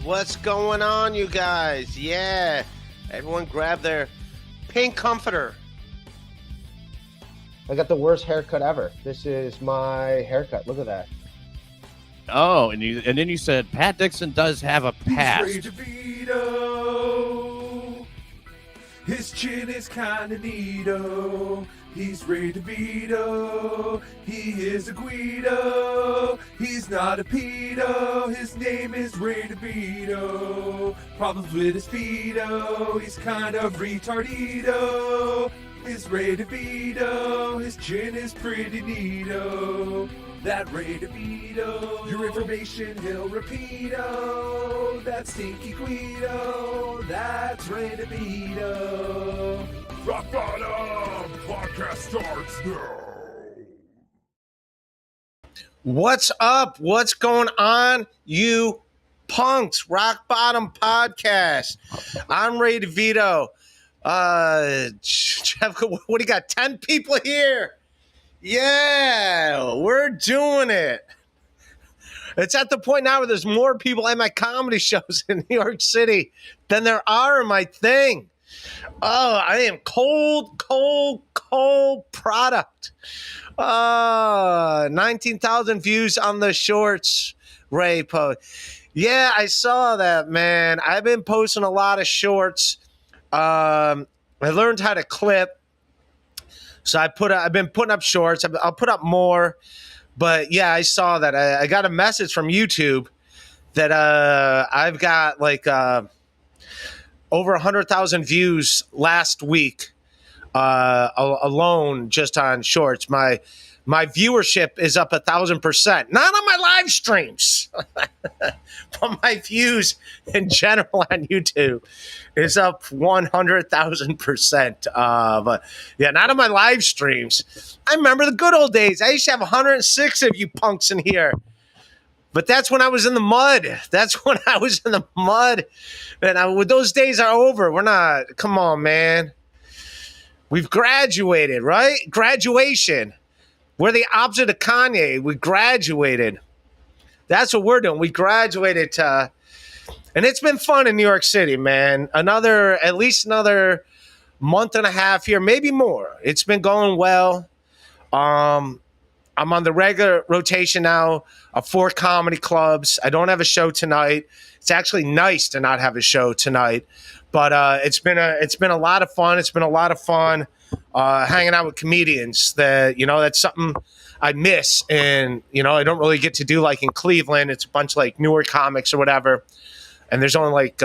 What's going on, you guys? Yeah, everyone grab their pink comforter. I got the worst haircut ever. This is my haircut. Look at that. Oh, and then you said Pat Dixon does have a past. He's DeVito. His chin is kinda neato. He's Ray DeVito. He is a Guido. He's not a pedo. His name is Ray DeVito. Problems with his feedo. He's kind of retardito. It's Ray DeVito. His chin is pretty neato. That Ray DeVito. Your information he'll repeat-o. That stinky Guido. That's Ray DeVito. Rock Bottom Podcast starts now. What's up? What's going on, you punks? Rock Bottom Podcast. I'm Ray DeVito. Jeff, what do you got? 10 people here. Yeah, we're doing it. It's at the point now where there's more people at my comedy shows in New York City than there are in my thing. Oh, I am cold product. 19,000 views on the shorts, Ray post. Yeah, I saw that, man. I've been posting a lot of shorts. I learned how to clip. So I've been putting up shorts. I'll put up more. But yeah, I saw that. I got a message from YouTube that I've got like over 100,000 views last week alone just on shorts. My viewership is up 1,000%. Not on my live streams, but my views in general on YouTube is up 100,000%. But yeah, not on my live streams. I remember the good old days. I used to have 106 of you punks in here. But that's when I was in the mud. And those days are over. We're not, come on, man. We've graduated, right? Graduation. We're the opposite of Kanye. We graduated. That's what we're doing. We graduated. And it's been fun in New York City, man. At least another month and a half here, maybe more. It's been going well. I'm on the regular rotation now of 4 comedy clubs. I don't have a show tonight. It's actually nice to not have a show tonight, but it's been a lot of fun. It's been a lot of fun hanging out with comedians. That's something I miss, and I don't really get to do like in Cleveland. It's a bunch of like newer comics or whatever, and there's only like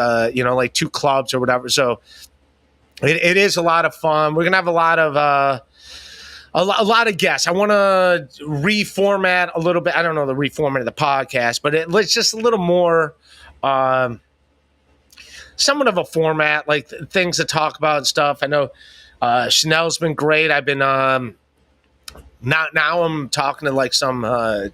2 clubs or whatever. So it is a lot of fun. We're gonna have a lot of guests. I want to reformat a little bit. I don't know the reformat of the podcast, but it's just a little more somewhat of a format, like things to talk about and stuff. I know Chanel's been great. I've been now I'm talking to like some I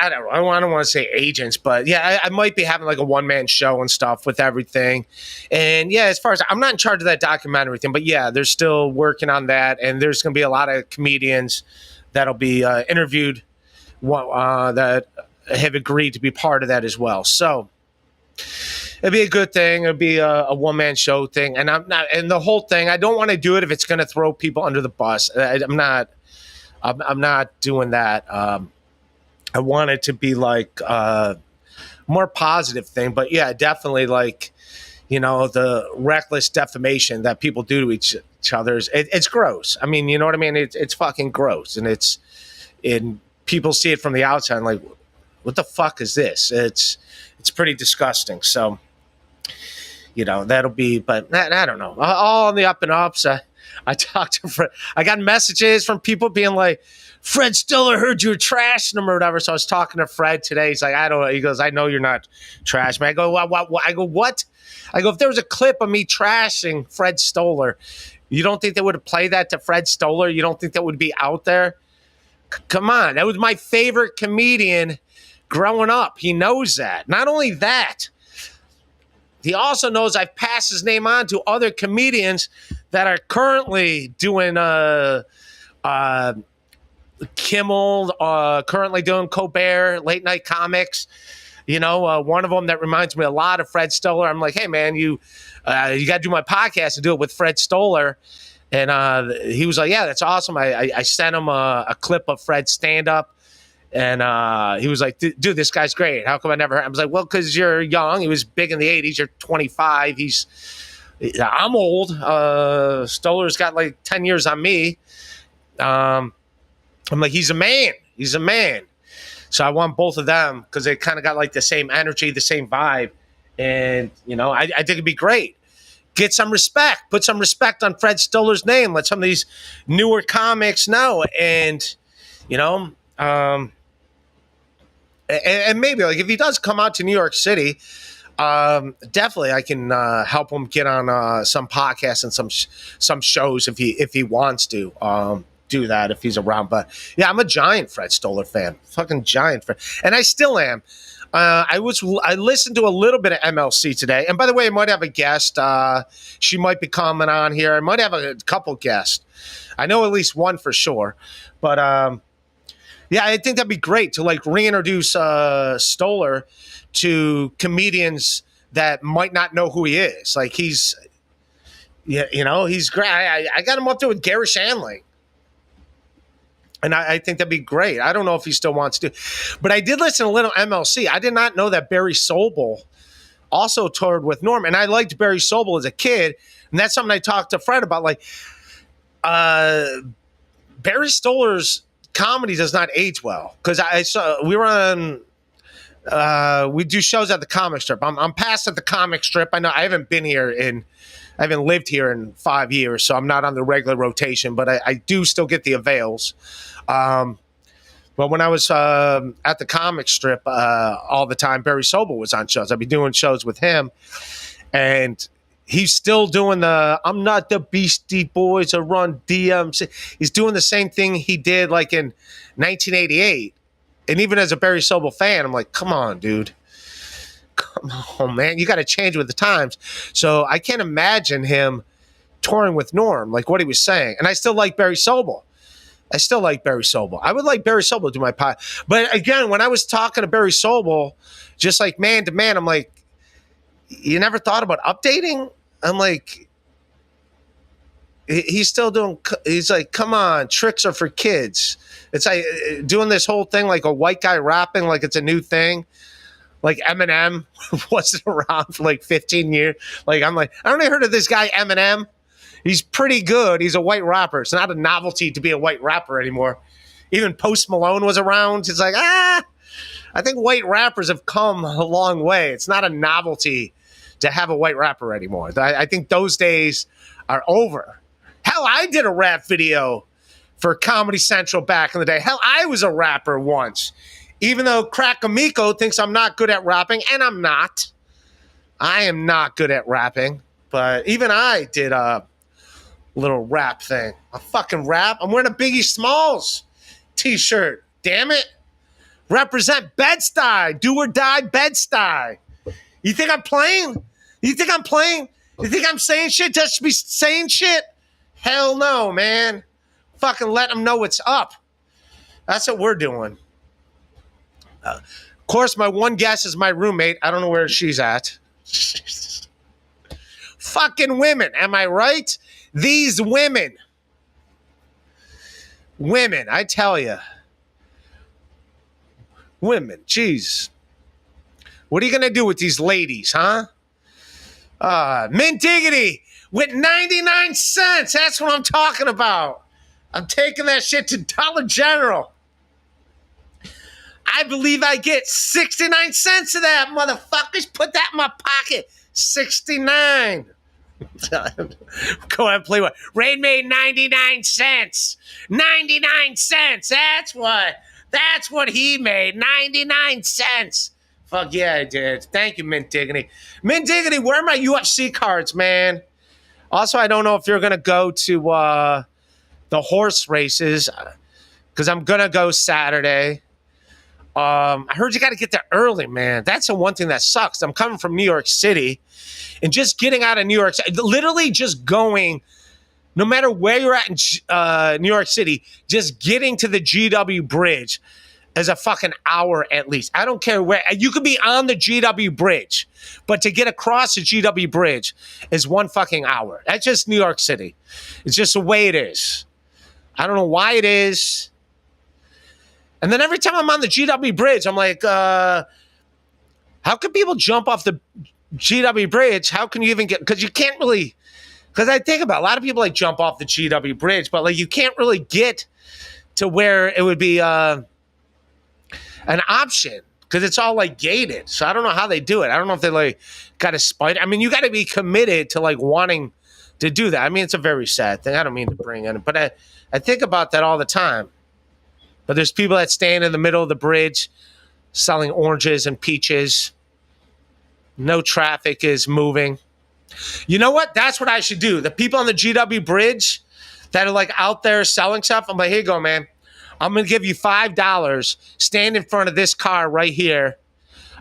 don't know. I don't want to say agents, but yeah, I might be having like a one-man show and stuff with everything. And yeah, as far as I'm not in charge of that documentary thing, but yeah, they're still working on that. And there's going to be a lot of comedians that'll be interviewed that have agreed to be part of that as well. So it'd be a good thing. It'd be a one-man show thing. And and the whole thing, I don't want to do it if it's going to throw people under the bus. I'm not doing that. I want it to be like more positive thing, but yeah, definitely like, the reckless defamation that people do to each other. It's gross. I mean, you know what I mean? It's fucking gross. And people see it from the outside and like, what the fuck is this? It's pretty disgusting. So, that'll be, but I don't know. All on the up and ups. I talked to Fred. I got messages from people being like, Fred Stler heard you were trashing him or whatever. So I was talking to Fred today. He's like, I don't know. He goes, I know you're not trashing me. I go, what? I go, what? I go, if there was a clip of me trashing Fred Stler, you don't think they would have played that to Fred Stler? You don't think that would be out there? Come on. That was my favorite comedian growing up. He knows that. Not only that, he also knows I've passed his name on to other comedians that are currently doing Kimmel, currently doing Colbert, late night comics. You know, one of them that reminds me a lot of Fred Stler. I'm like, hey man, you got to do my podcast and do it with Fred Stler. And he was like, yeah, that's awesome. I sent him a clip of Fred's stand up. And he was like, dude, this guy's great. How come I never heard? I was like, well, because you're young. He was big in the 80s. You're 25. I'm old. Stoller's got like 10 years on me. I'm like, he's a man. He's a man. So I want both of them because they kind of got like the same energy, the same vibe. And, you know, I think it'd be great. Get some respect. Put some respect on Fred Stoller's name. Let some of these newer comics know. And, you know, and maybe like if he does come out to New York City, definitely I can help him get on some podcasts and some shows if he wants to do that if he's around. But yeah, I'm a giant Fred Stler fan, fucking giant Fred, and I still am. I listened to a little bit of MLC today, and by the way, I might have a guest. She might be coming on here. I might have a couple guests. I know at least one for sure, but yeah, I think that'd be great to like reintroduce Stler to comedians that might not know who he is. Like he's, yeah, you know, he's great. I got him up there with Gary Shandling. And I think that'd be great. I don't know if he still wants to. But I did listen to a little MLC. I did not know that Barry Sobel also toured with Norm. And I liked Barry Sobel as a kid. And that's something I talked to Fred about. Like, Barry Stoller's comedy does not age well. Because we were on, we do shows at the comic strip. I'm past at the comic strip. I know I haven't lived here in 5 years, so I'm not on the regular rotation, but I do still get the avails. But when I was at the comic strip all the time, Barry Sobel was on shows. I'd be doing shows with him, and he's still doing I'm not the Beastie Boys or Run DMC. He's doing the same thing he did like in 1988. And even as a Barry Sobel fan, I'm like, come on, dude. Come on, man. You got to change with the times. So I can't imagine him touring with Norm, like what he was saying. And I still like Barry Sobel. I would like Barry Sobel to do my pod. But again, when I was talking to Barry Sobel, just like man to man, I'm like, you never thought about updating? I'm like, he's like, come on, tricks are for kids. It's like doing this whole thing like a white guy rapping like it's a new thing. Like Eminem wasn't around for like 15 years. Like, I'm like, I only heard of this guy Eminem. He's pretty good. He's a white rapper. It's not a novelty to be a white rapper anymore. Even Post Malone was around. It's like, I think white rappers have come a long way. It's not a novelty to have a white rapper anymore. I think those days are over. Hell, I did a rap video for Comedy Central back in the day. Hell, I was a rapper once. Even though Crack Amico thinks I'm not good at rapping, and I'm not. I am not good at rapping. But even I did a little rap thing. A fucking rap. I'm wearing a Biggie Smalls t-shirt. Damn it. Represent Bed-Stuy. Do or die Bed-Stuy. You think I'm playing? You think I'm saying shit just to be saying shit? Hell no, man. Fucking let them know what's up. That's what we're doing. Of course, my one guess is my roommate. I don't know where she's at. Fucking women. Am I right? These women. Women, I tell you. Women, jeez. What are you going to do with these ladies, huh? Mint Diggity with 99 cents. That's what I'm talking about. I'm taking that shit to Dollar General. I believe I get 69 cents of that, motherfuckers. Put that in my pocket. 69. Go ahead and play what? Rain made 99 cents. 99 cents. That's what he made. 99 cents. Fuck yeah, I did. Thank you, Mint Diggity. Mint Diggity, where are my UFC cards, man? Also, I don't know if you're going to go to the horse races because I'm going to go Saturday. I heard you got to get there early, man. That's the one thing that sucks. I'm coming from New York City, and just getting out of New York City, literally just going no matter where you're at in New York City, just getting to the GW Bridge is a fucking hour at least. I don't care where. You could be on the GW Bridge, but to get across the GW Bridge is 1 fucking hour. That's just New York City. It's just the way it is. I don't know why it is. And then every time I'm on the GW Bridge, I'm like, how can people jump off the GW Bridge? How can you even get, because you can't really, because I think about a lot of people like jump off the GW Bridge, but like you can't really get to where it would be an option because it's all like gated. So I don't know how they do it. I don't know if they like got a spider. I mean, you got to be committed to like wanting to do that. I mean, it's a very sad thing. I don't mean to bring in it, but I think about that all the time. But there's people that stand in the middle of the bridge selling oranges and peaches. No traffic is moving. You know what? That's what I should do. The people on the GW Bridge that are like out there selling stuff, I'm like, here you go, man. I'm going to give you $5. Stand in front of this car right here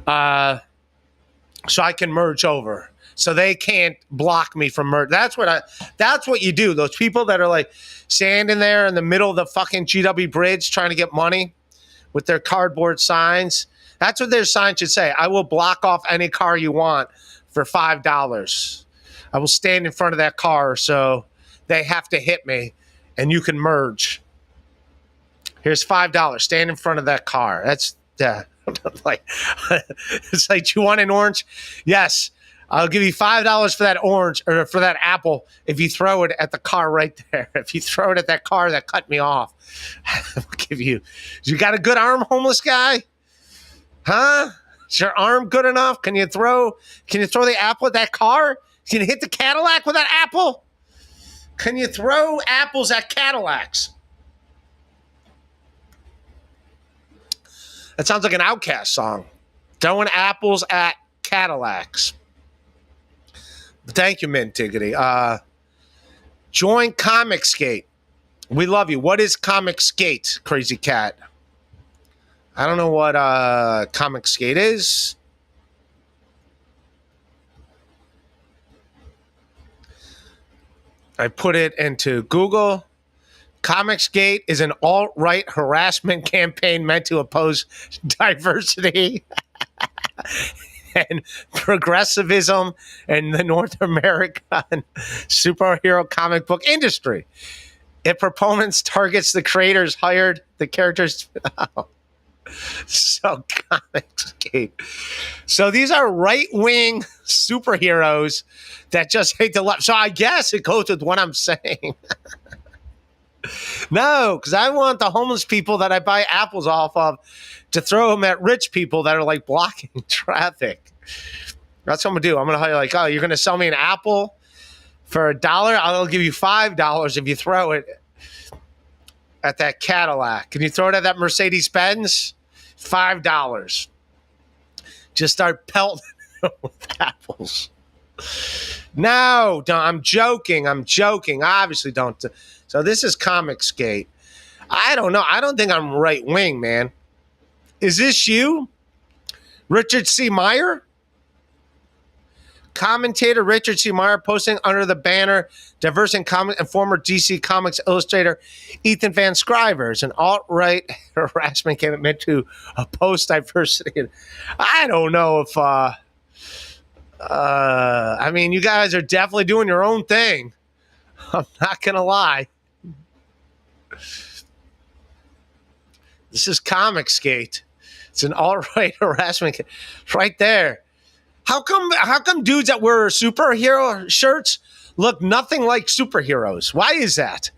so I can merge over. So they can't block me from merge. That's what you do. Those people that are like standing there in the middle of the fucking GW Bridge trying to get money with their cardboard signs. That's what their sign should say. I will block off any car you want for $5. I will stand in front of that car so they have to hit me and you can merge. Here's $5. Stand in front of that car. That's like it's like, do you want an orange? Yes. I'll give you $5 for that orange or for that apple if you throw it at the car right there. If you throw it at that car that cut me off, I'll give you. You got a good arm, homeless guy? Huh? Is your arm good enough? Can you throw the apple at that car? Can you hit the Cadillac with that apple? Can you throw apples at Cadillacs? That sounds like an Outkast song. Throwing apples at Cadillacs. Thank you, Mint Diggity. Join Comic Skate. We love you. What is Comic Skate, Crazy Cat? I don't know what Comic Skate is. I put it into Google. Comic Skate is an alt-right harassment campaign meant to oppose diversity and progressivism in the North American superhero comic book industry. Its proponents targets the creators hired the characters. So Comicsgate. So these are right-wing superheroes that just hate the left. So I guess it goes with what I'm saying. No, because I want the homeless people that I buy apples off of to throw them at rich people that are like blocking traffic. That's what I'm going to do. I'm going to hire like, oh, you're going to sell me an apple for $1? I'll give you $5 if you throw it at that Cadillac. Can you throw it at that Mercedes-Benz? $5. Just start pelting with apples. No, I'm joking. Obviously don't. So this is Comicsgate. I don't know. I don't think I'm right wing, man. Is this you? Richard C. Meyer? Commentator Richard C. Meyer posting under the banner Diverse in Comics and former DC Comics illustrator Ethan Van Scrivers, an alt-right harassment campaign meant to oppose diversity. I don't know if I mean, you guys are definitely doing your own thing. I'm not gonna lie. This is Comicsgate. It's an alt-right harassment right there. How come dudes that wear superhero shirts look nothing like superheroes? Why is that?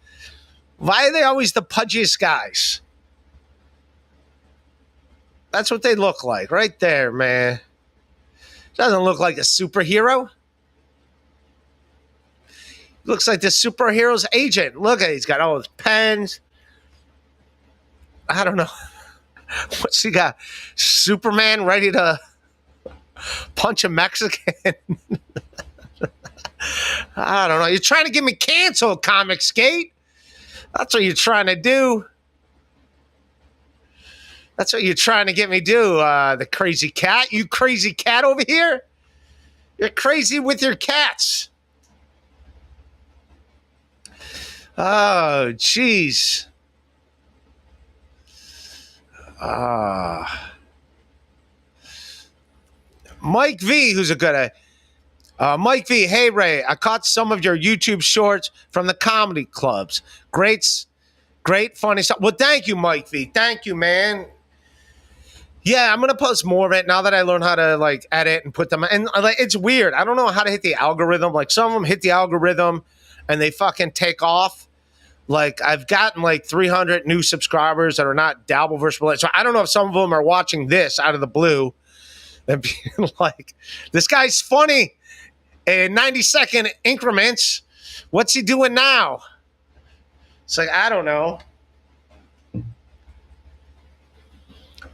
Why are they always the pudgiest guys? That's what they look like right there, man. Doesn't look like a superhero. Looks like the superhero's agent. Look at, he's got all his pens. I don't know. What's he got? Superman ready to punch a Mexican? I don't know. You're trying to get me canceled, Comicsgate. That's what you're trying to do. That's what you're trying to get me do, the crazy cat. You crazy cat over here? You're crazy with your cats. Oh, jeez. Mike V, who's a good Mike V, hey Ray, I caught some of your YouTube shorts from the comedy clubs. Great, funny stuff. Well, thank you, Mike V. Thank you, man. Yeah, I'm gonna post more of it now that I learned how to like edit and put them. And like, it's weird. I don't know how to hit the algorithm. Like some of them hit the algorithm, and they fucking take off. Like I've gotten like 300 new subscribers that are not Dabbleverse. So I don't know if some of them are watching this out of the blue and being like, "This guy's funny." In 90-second increments. What's he doing now? It's like, I don't know.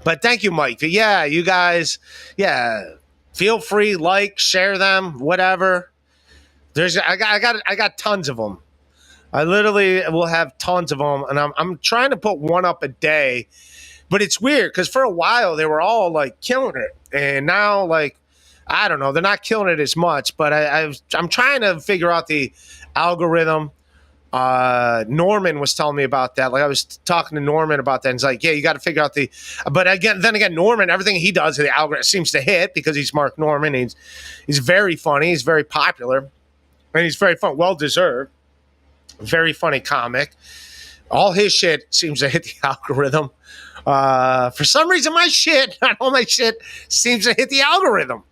But thank you, Mike. Yeah, you guys, feel free, like, share them, whatever. I got tons of them. I literally will have tons of them, and I'm trying to put one up a day. But it's weird because for a while they were all like killing it, and now like, I don't know. They're not killing it as much, but I'm trying to figure out the algorithm. Norman was telling me about that. Like I was talking to Norman about that. And he's like, yeah, you got to figure out but then again, Norman, everything he does, the algorithm seems to hit because he's Mark Norman. He's very funny. He's very popular, and he's very fun. Well deserved. Very funny comic. All his shit seems to hit the algorithm. For some reason, not all my shit seems to hit the algorithm.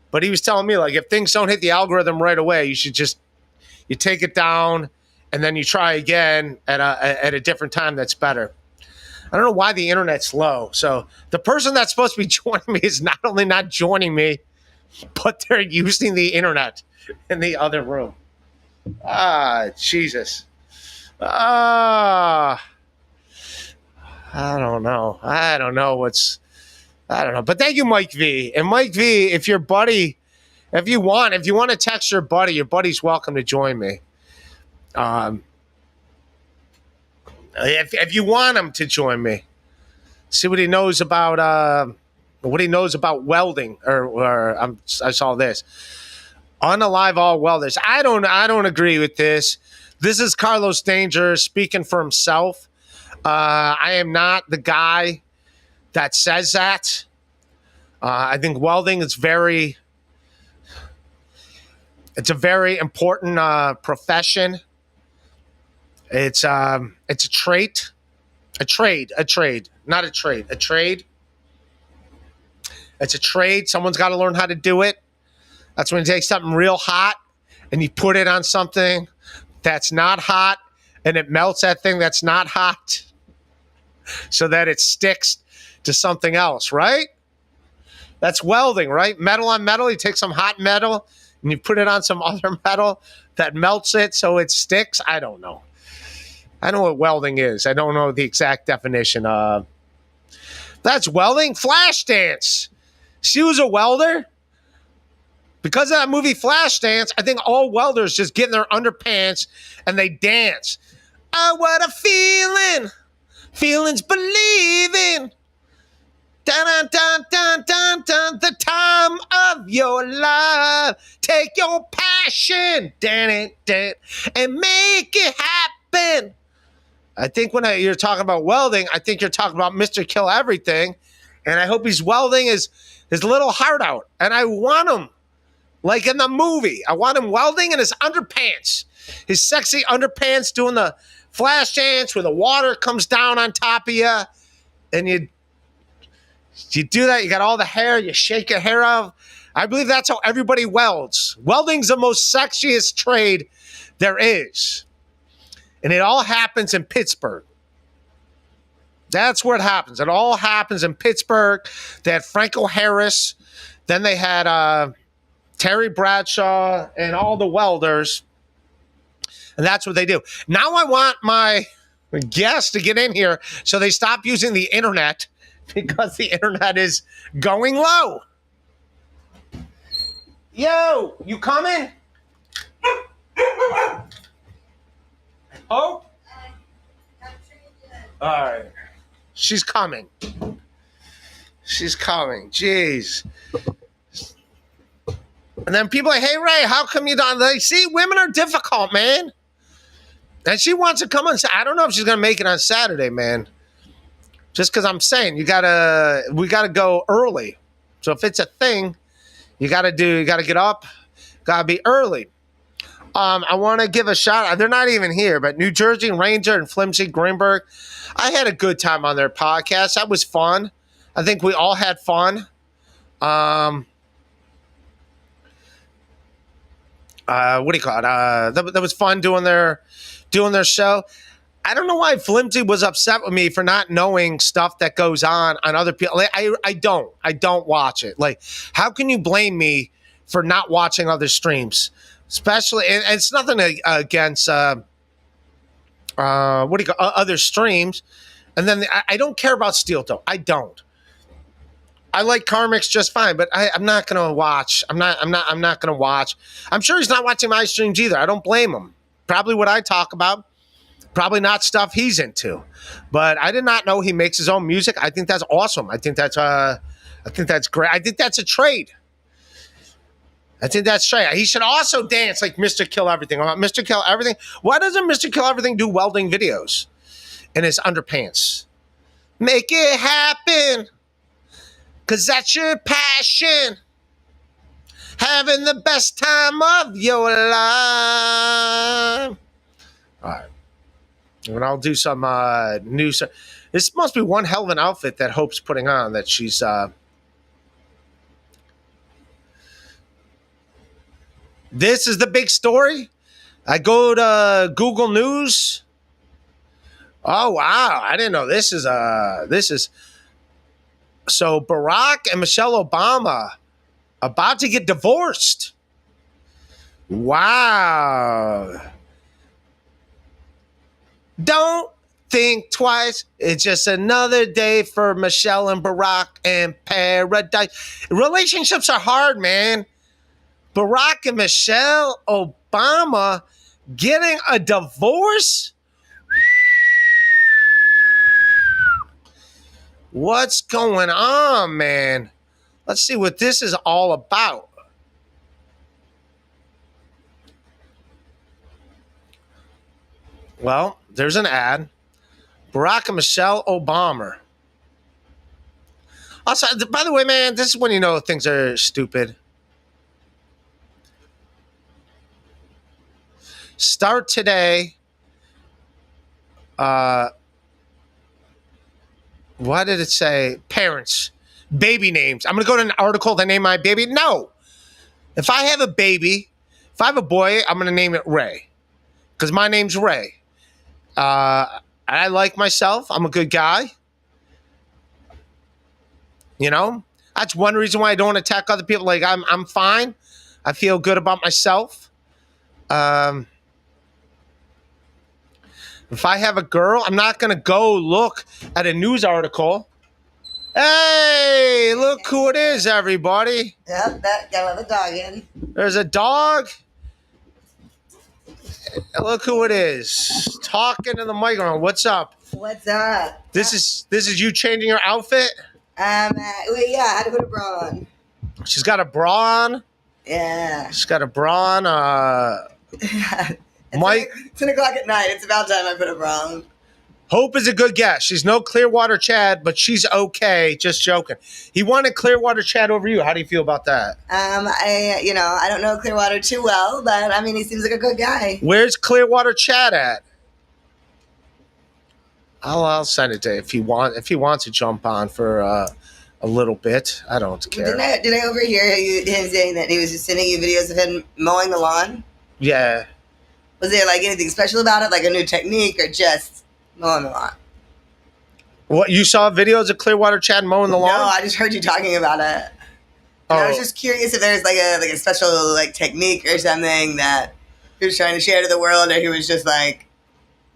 But he was telling me, like, if things don't hit the algorithm right away, you should you take it down and then you try again at a different time that's better. I don't know why the internet's low. So the person that's supposed to be joining me is not only not joining me, but they're using the internet in the other room. Jesus. I don't know. I don't know. But thank you, Mike V. And Mike V, if you want to text your buddy's welcome to join me. If you want him to join me, see what he knows about welding. I saw this. Unalive all welders. I don't agree with this. This is Carlos Danger speaking for himself. I am not the guy that says that. I think welding is it's a very important profession. It's a trade. It's a trade. Someone's got to learn how to do it. That's when you take something real hot and you put it on something that's not hot, and it melts that thing that's not hot so that it sticks to something else, right? That's welding, right? Metal on metal. You take some hot metal and you put it on some other metal that melts it so it sticks. I don't know. I know what welding is. I don't know the exact definition. That's welding. Flashdance. She was a welder. Because of that movie Flashdance, I think all welders just get in their underpants and they dance. Oh, what a feeling. Feelings believing. Dun, dun, dun, dun, dun, dun, the time of your life. Take your passion, and make it happen. I think when you're talking about welding, I think you're talking about Mr. Kill Everything. And I hope he's welding his little heart out. And I want him, like in the movie, I want him welding in his underpants. His sexy underpants doing the flash dance where the water comes down on top of you. And you do that, you got all the hair, you shake your hair off. I believe that's how everybody welds. Welding's the most sexiest trade there is. And it all happens in Pittsburgh. That's where it happens. It all happens in Pittsburgh. They had Franco Harris. Then they had Terry Bradshaw and all the welders. And that's what they do. Now I want my guests to get in here so they stop using the internet because the internet is going low. Yo, you coming? Oh? All right. She's coming. Jeez. And then people are like, hey, Ray, how come you don't? Like, see, women are difficult, man. And she wants to come on. I don't know if she's gonna make it on Saturday, man. Just because I'm saying we gotta go early. So if it's a thing, you gotta get up, gotta be early. I want to give a shout out. They're not even here, but New Jersey Ranger and Flimsy Greenberg. I had a good time on their podcast. That was fun. I think we all had fun. What do you call it? That was fun doing their show. I don't know why Flimsy was upset with me for not knowing stuff that goes on other people. Like, I don't watch it. Like, how can you blame me for not watching other streams? Especially, and it's nothing against other streams. And then I don't care about Steel Toe. I don't. I like Karmic's just fine, but I'm not gonna watch. I'm not gonna watch. I'm sure he's not watching my streams either. I don't blame him. Probably what I talk about. Probably not stuff he's into. But I did not know he makes his own music. I think that's awesome. I think that's great. I think that's a trade. I think that's straight. He should also dance like Mr. Kill Everything. Mr. Kill Everything. Why doesn't Mr. Kill Everything do welding videos in his underpants? Make it happen. Because that's your passion. Having the best time of your life. All right. And I'll do some new. This must be one hell of an outfit that Hope's putting on that she's. This is the big story. I go to Google News. Oh wow! I didn't know this is so Barack and Michelle Obama about to get divorced. Wow! Don't think twice. It's just another day for Michelle and Barack in paradise. Relationships are hard, man. Barack and Michelle Obama getting a divorce? What's going on, man? Let's see what this is all about. Well, there's an ad. Barack and Michelle Obama. Also, by the way, man, this is when you know things are stupid. Start today. What did it say? Parents, baby names. I'm going to go to an article to name my baby. No. If I have a baby, if I have a boy, I'm going to name it Ray. Because my name's Ray. I like myself. I'm a good guy. You know? That's one reason why I don't attack other people. Like, I'm fine. I feel good about myself. If I have a girl, I'm not going to go look at a news article. Hey, look who it is, everybody. Yep, that got the dog in. There's a dog. Look who it is. Talking to the microphone. What's up? What's up? This is you changing your outfit? Yeah, I had to put a bra on. She's got a bra on? Yeah. She's got a bra on. Mike, 10 o'clock at night. It's about time I put a bra on. Hope is a good guess. She's no Clearwater Chad, but she's okay. Just joking. He wanted Clearwater Chad over you. How do you feel about that? I don't know Clearwater too well, but I mean, he seems like a good guy. Where's Clearwater Chad at? I'll send it to you if he wants to jump on for a little bit. I don't care. Did I overhear him saying that he was just sending you videos of him mowing the lawn? Yeah. Was there like anything special about it, like a new technique, or just mowing the lawn? What, you saw videos of Clearwater Chad mowing the lawn? No, I just heard you talking about it. And I was just curious if there's like a special like technique or something that he was trying to share to the world, or he was just like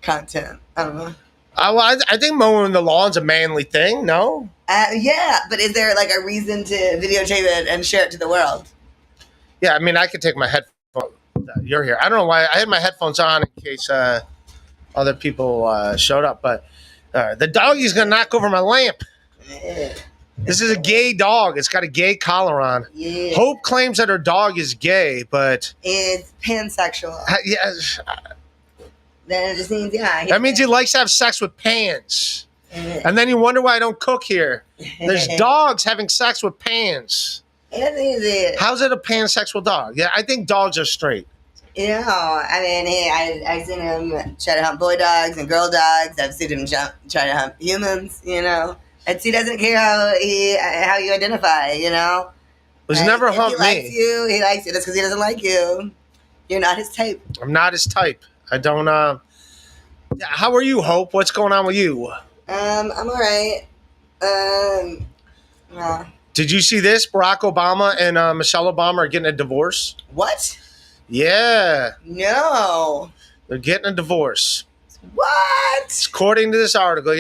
content. I don't know. Well, I think mowing the lawn's a manly thing. No. Yeah, but is there like a reason to videotape it and share it to the world? Yeah, I mean, I could take my headphones. You're here. I don't know why I had my headphones on in case other people showed up, but the doggy's gonna knock over my lamp. Yeah. This is a gay dog. It's got a gay collar on. Yeah. Hope claims that her dog is gay, but It's pansexual. yes. then it just means, yeah. That means he likes to have sex with pans. And then you wonder why I don't cook here. There's dogs having sex with pans. It's easy. How's it a pansexual dog? Yeah, I think dogs are straight. You know, I mean, I've seen him try to hunt boy dogs and girl dogs. I've seen him try to hunt humans, you know. And he doesn't care how you identify, you know. He's never humped me. He likes you. That's because he doesn't like you. You're not his type. I'm not his type. I don't, how are you, Hope? What's going on with you? I'm all right. Did you see this? Barack Obama and Michelle Obama are getting a divorce. What? Yeah. No. They're getting a divorce. What? According to this article,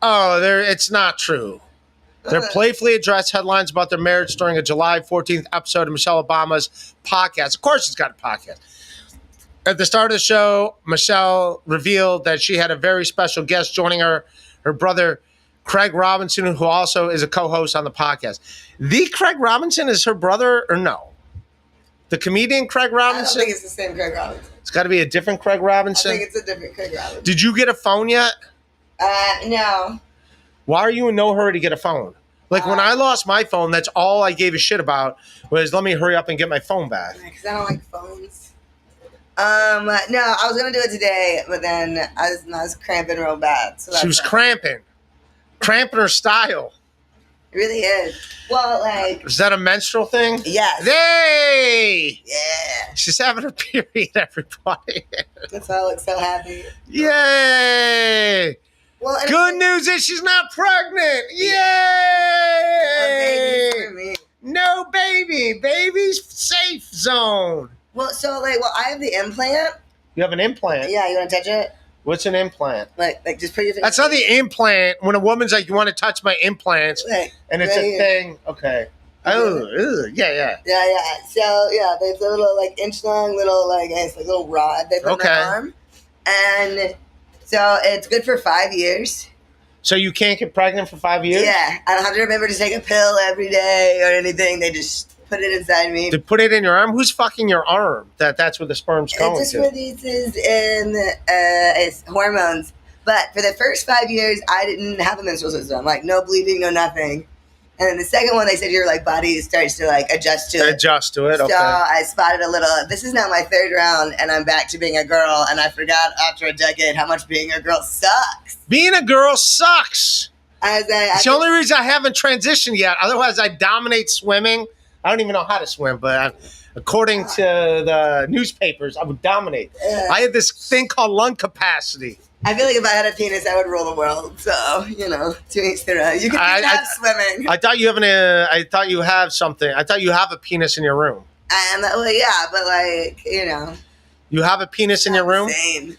it's not true. They're playfully addressed headlines about their marriage during a July 14th episode of Michelle Obama's podcast. Of course she's got a podcast. At the start of the show, Michelle revealed that she had a very special guest joining her brother, Craig Robinson, who also is a co-host on the podcast. The Craig Robinson is her brother, or no? The comedian Craig Robinson? I don't think it's the same Craig Robinson. It's got to be a different Craig Robinson? I think it's a different Craig Robinson. Did you get a phone yet? No. Why are you in no hurry to get a phone? Like when I lost my phone, that's all I gave a shit about was let me hurry up and get my phone back. Because I don't like phones. No, I was going to do it today, but then I was cramping real bad. So she was cramping her style. It really is. Well, like... Is that a menstrual thing? Yes. Yay! Yeah. She's having her period, everybody. That's why I look so happy. Yay! Well, good news is she's not pregnant. Yay! For me. No baby. Baby's safe zone. Well, I have the implant. You have an implant? Yeah, you want to touch it? What's an implant? Like just put your finger. That's not the implant. When a woman's like, you want to touch my implants, and it's a thing. Okay. Oh, yeah. Yeah. So, yeah, there's a little, inch long little, little rod they put in my arm. And so it's good for 5 years. So you can't get pregnant for 5 years? Yeah. I don't have to remember to take a pill every day or anything. They just put it inside me. To put it in your arm? Who's fucking your arm? That's where the sperm's going to. It just releases in its hormones. But for the first 5 years, I didn't have a menstrual system. No bleeding, no nothing. And then the second one, they said your body starts to adjust to it. Adjust to it, okay. So I spotted a little. This is now my third round, and I'm back to being a girl. And I forgot after a decade how much being a girl sucks. Being a girl sucks. It's the only reason I haven't transitioned yet. Otherwise, I dominate swimming. I don't even know how to swim, but according to the newspapers, I would dominate. I had this thing called lung capacity. I feel like if I had a penis, I would rule the world. So, to each their own. You can have swimming. I thought you have something. I thought you have a penis in your room. Yeah, but You have a penis in your room? Insane.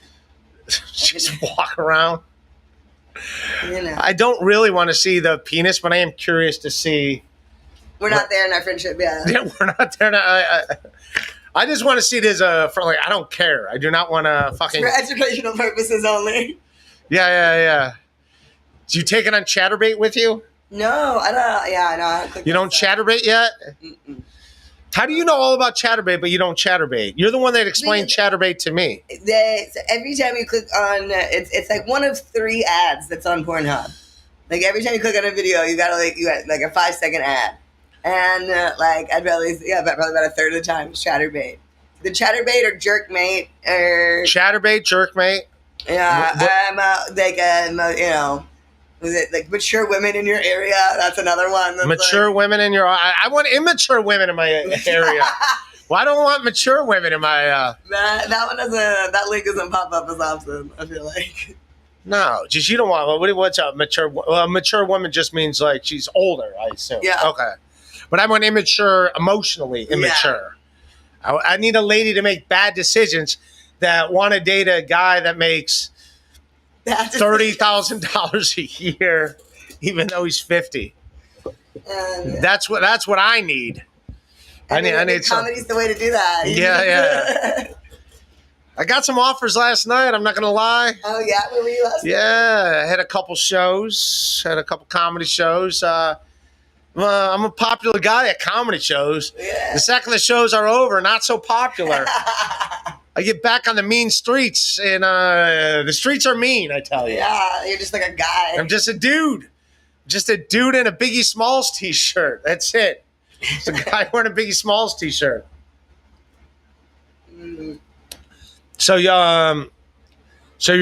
Just walk around. I don't really want to see the penis, but I am curious to see. We're not there in our friendship yet. Yeah, we're not there now. I just want to see it as I don't care. I do not want to fucking... For educational purposes only. Yeah. Do you take it on Chatterbait with you? No, I don't. Yeah, no, I don't. You don't Chatterbait yet? Mm-mm. How do you know all about Chatterbait, but you don't Chatterbait? You're the one that explained Chatterbait to me. So every time you click on... It's one of 3 ads that's on Pornhub. Every time you click on a video, you got a 5-second ad. And I'd probably about a third of the time it's Chatterbait. The Chatterbait or Jerkmate or Chatterbait, Jerkmate. Yeah, was it mature women in your area? That's another one. Mature women in your. I want immature women in my area. Well, I don't want mature women in my. That one doesn't. That link doesn't pop up as often. I feel like. No, just you don't want. What's a mature? Well, a mature woman just means she's older. I assume. Yeah. Okay. But I want immature, emotionally immature. Yeah. I need a lady to make bad decisions that want to date a guy that makes $30,000 a year, even though he's 50. That's what I need. I need comedy's the way to do that. Yeah. I got some offers last night. I'm not gonna lie. Oh yeah, where were you last night? Yeah, I had a couple shows. Had a couple comedy shows. I'm a popular guy at comedy shows. Yeah. The second the shows are over, not so popular. I get back on the mean streets, and the streets are mean, I tell you. Yeah, you're just like a guy. I'm just a dude. Just a dude in a Biggie Smalls t-shirt. That's it. It's a guy wearing a Biggie Smalls t-shirt. So you're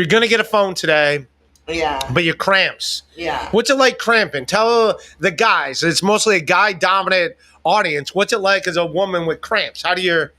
going to get a phone today. Yeah. But you cramps. Yeah. What's it like cramping? Tell the guys. It's mostly a guy-dominant audience. What's it like as a woman with cramps? How do your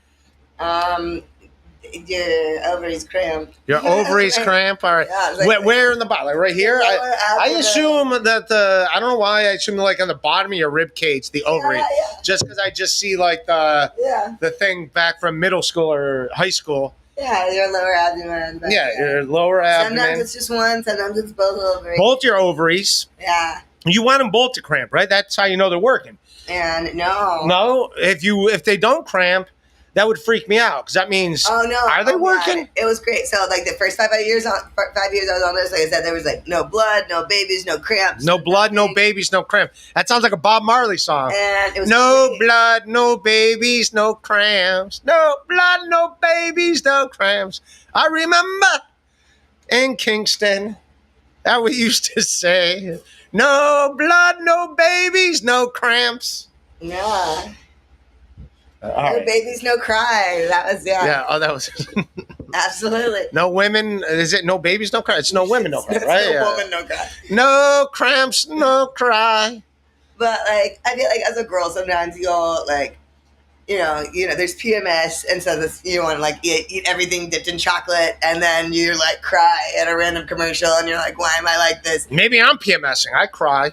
ovaries cramp. Your ovaries cramp? All right. Yeah, like, where in the bottom? Like right here? I assume that I don't know why, I assume like on the bottom of your rib cage, the ovary. Yeah. Just because I just see like the thing back from middle school or high school. Yeah, your lower abdomen. Yeah, your lower abdomen. Sometimes it's just one, sometimes it's both ovaries. Both your ovaries. Yeah. You want them both to cramp, right? That's how you know they're working. And no. No, if they don't cramp, that would freak me out because that means are they working? God. It was great. So like the first 5 years I was on this, like I said, there was like no blood, no babies, no cramps. No blood, no babies, no cramp. That sounds like a Bob Marley song. And it was no great. blood, no babies, no cramps. No blood, no babies, no cramps. I remember in Kingston that we used to say, no blood, no babies, no cramps. Yeah. All No right. babies, no cry. That was Yeah. Oh, that was absolutely. no women. Is it no babies, no cry? It's no women, no cry, It's right? no Yeah. woman, no cry. No cramps, no cry. But like I feel like as a girl, sometimes you'll like, you know, there's PMS, and so this you want to like eat everything dipped in chocolate, and then you like cry at a random commercial, and you're like, why am I like this? Maybe I'm PMSing. I cry.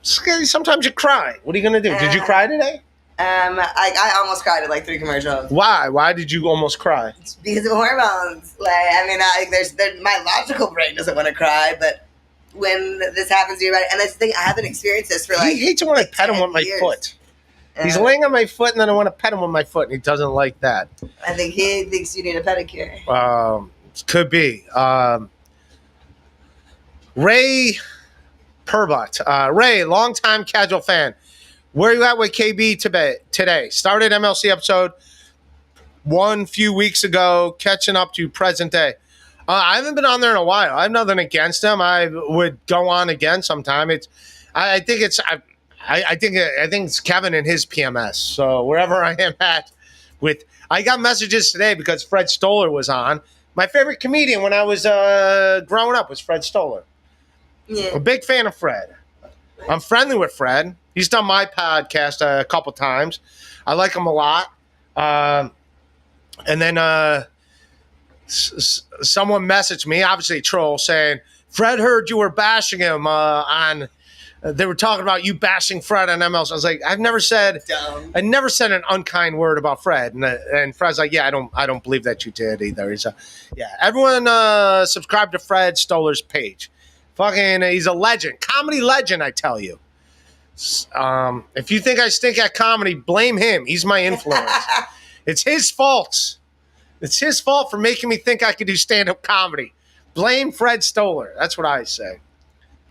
Sometimes you cry. What are you gonna do? Did you cry today? I almost cried at like 3 commercials. Why? Why did you almost cry? It's because of hormones. Like, I mean, my logical brain doesn't want to cry, but when this happens to your body, and that's the thing, I haven't experienced this for like. He hates it when I pet him with my years. foot. He's laying on my foot, and then I want to pet him with my foot, and he doesn't like that. I think he thinks you need a pedicure. Could be. Ray Purbut. Ray, longtime casual fan. Where are you at with KB today? Started MLC episode 1 few weeks ago, catching up to present day. I haven't been on there in a while. I have nothing against him. I would go on again sometime. I think it's Kevin and his PMS. So wherever I am at I got messages today because Fred Stler was on. My favorite comedian when I was growing up was Fred Stler. Yeah. I'm a big fan of Fred. I'm friendly with Fred. He's done my podcast a couple times. I like him a lot. And then someone messaged me, obviously a troll, saying, Fred heard you were bashing him on... they were talking about you bashing Fred on MLs. I was like, I never said an unkind word about Fred. And Fred's like, yeah, I don't believe that you did either. He's everyone subscribe to Fred Stoler's page. Fucking, he's a legend, comedy legend. I tell you. If you think I stink at comedy, blame him. He's my influence. It's his fault. It's his fault for making me think I could do stand-up comedy. Blame Fred Stler. That's what I say.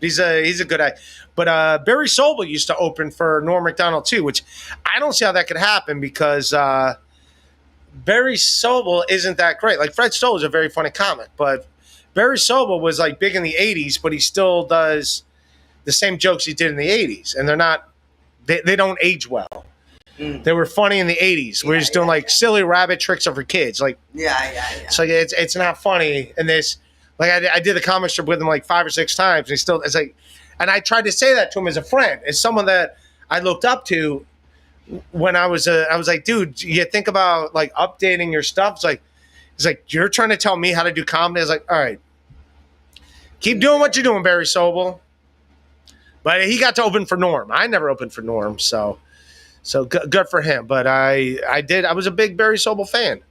He's a good guy. But Barry Sobel used to open for Norm Macdonald too, which I don't see how that could happen because Barry Sobel isn't that great. Like Fred Stoller is a very funny comic, but Barry Sobel was like big in the 80s, but he still does the same jokes he did in the 80s, and they don't age well. They were funny in the 80s. We're just doing like silly rabbit tricks for kids. Like So it's not funny in this. Like I did the comic strip with him like 5 or 6 times, and it's like, and I tried to say that to him as a friend, as someone that I looked up to when I was like, dude, you think about like updating your stuff. It's like you're trying to tell me how to do comedy. I was like, all right, keep doing what you're doing, Barry Sobel. But he got to open for Norm. I never opened for Norm, so good for him. But I was a big Barry Sobel fan,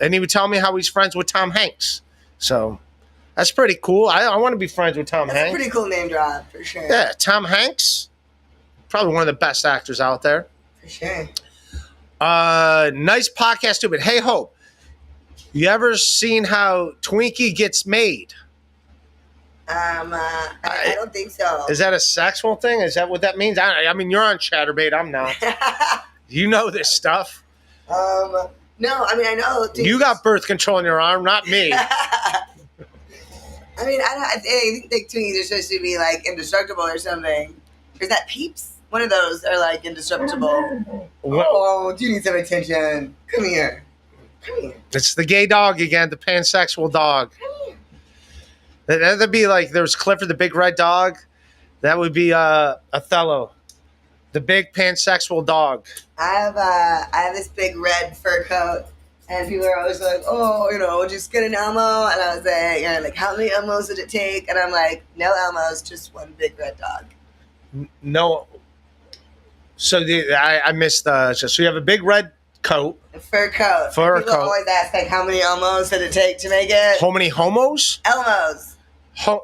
and he would tell me how he's friends with Tom Hanks. So that's pretty cool. I want to be friends with Tom Hanks. That's a pretty cool name drop, for sure. Yeah, Tom Hanks, probably one of the best actors out there. For sure. Nice podcast, stupid. Hey, Hope, you ever seen how Twinkie gets made? I don't think so. Is that a sexual thing? Is that what that means? I mean, you're on Chatterbait. I'm not. You know this stuff. No, I mean I know. Dude, You got birth control in your arm, not me. I mean, I think Twinkies are supposed to be like indestructible or something. Or is that Peeps? One of those are like indestructible. Oh, do you need some attention? Come here. Come here. It's the gay dog again, the pansexual dog. Come here. That'd be like there's Clifford the big red dog. That would be Othello, the big pansexual dog. I have this big red fur coat, and people are always like, "Oh, just get an Elmo." And I was like, "How many Elmos did it take?" And I'm like, "No Elmos, just one big red dog." No. So I missed so you have a big red coat. A fur coat. Fur people coat. always ask like, "How many Elmos did it take to make it?" How many homos? Elmos.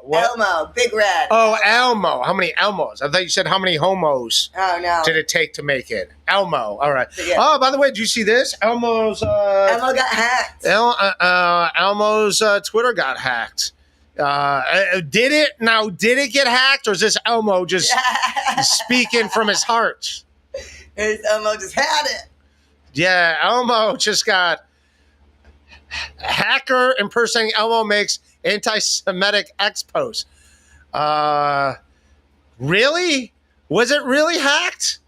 What? Elmo, big red. Oh, Elmo. How many Elmos? I thought you said how many homos Oh no. did it take to make it? Elmo. All right. Yeah. Oh, by the way, did you see this? Elmo's Elmo got hacked. Elmo's Twitter got hacked. Did it? Now, did it get hacked, or is this Elmo just speaking from his heart? Elmo just had it. Yeah, Elmo just got hacker impersonating Elmo makes anti-Semitic X post. Really? Was it really hacked?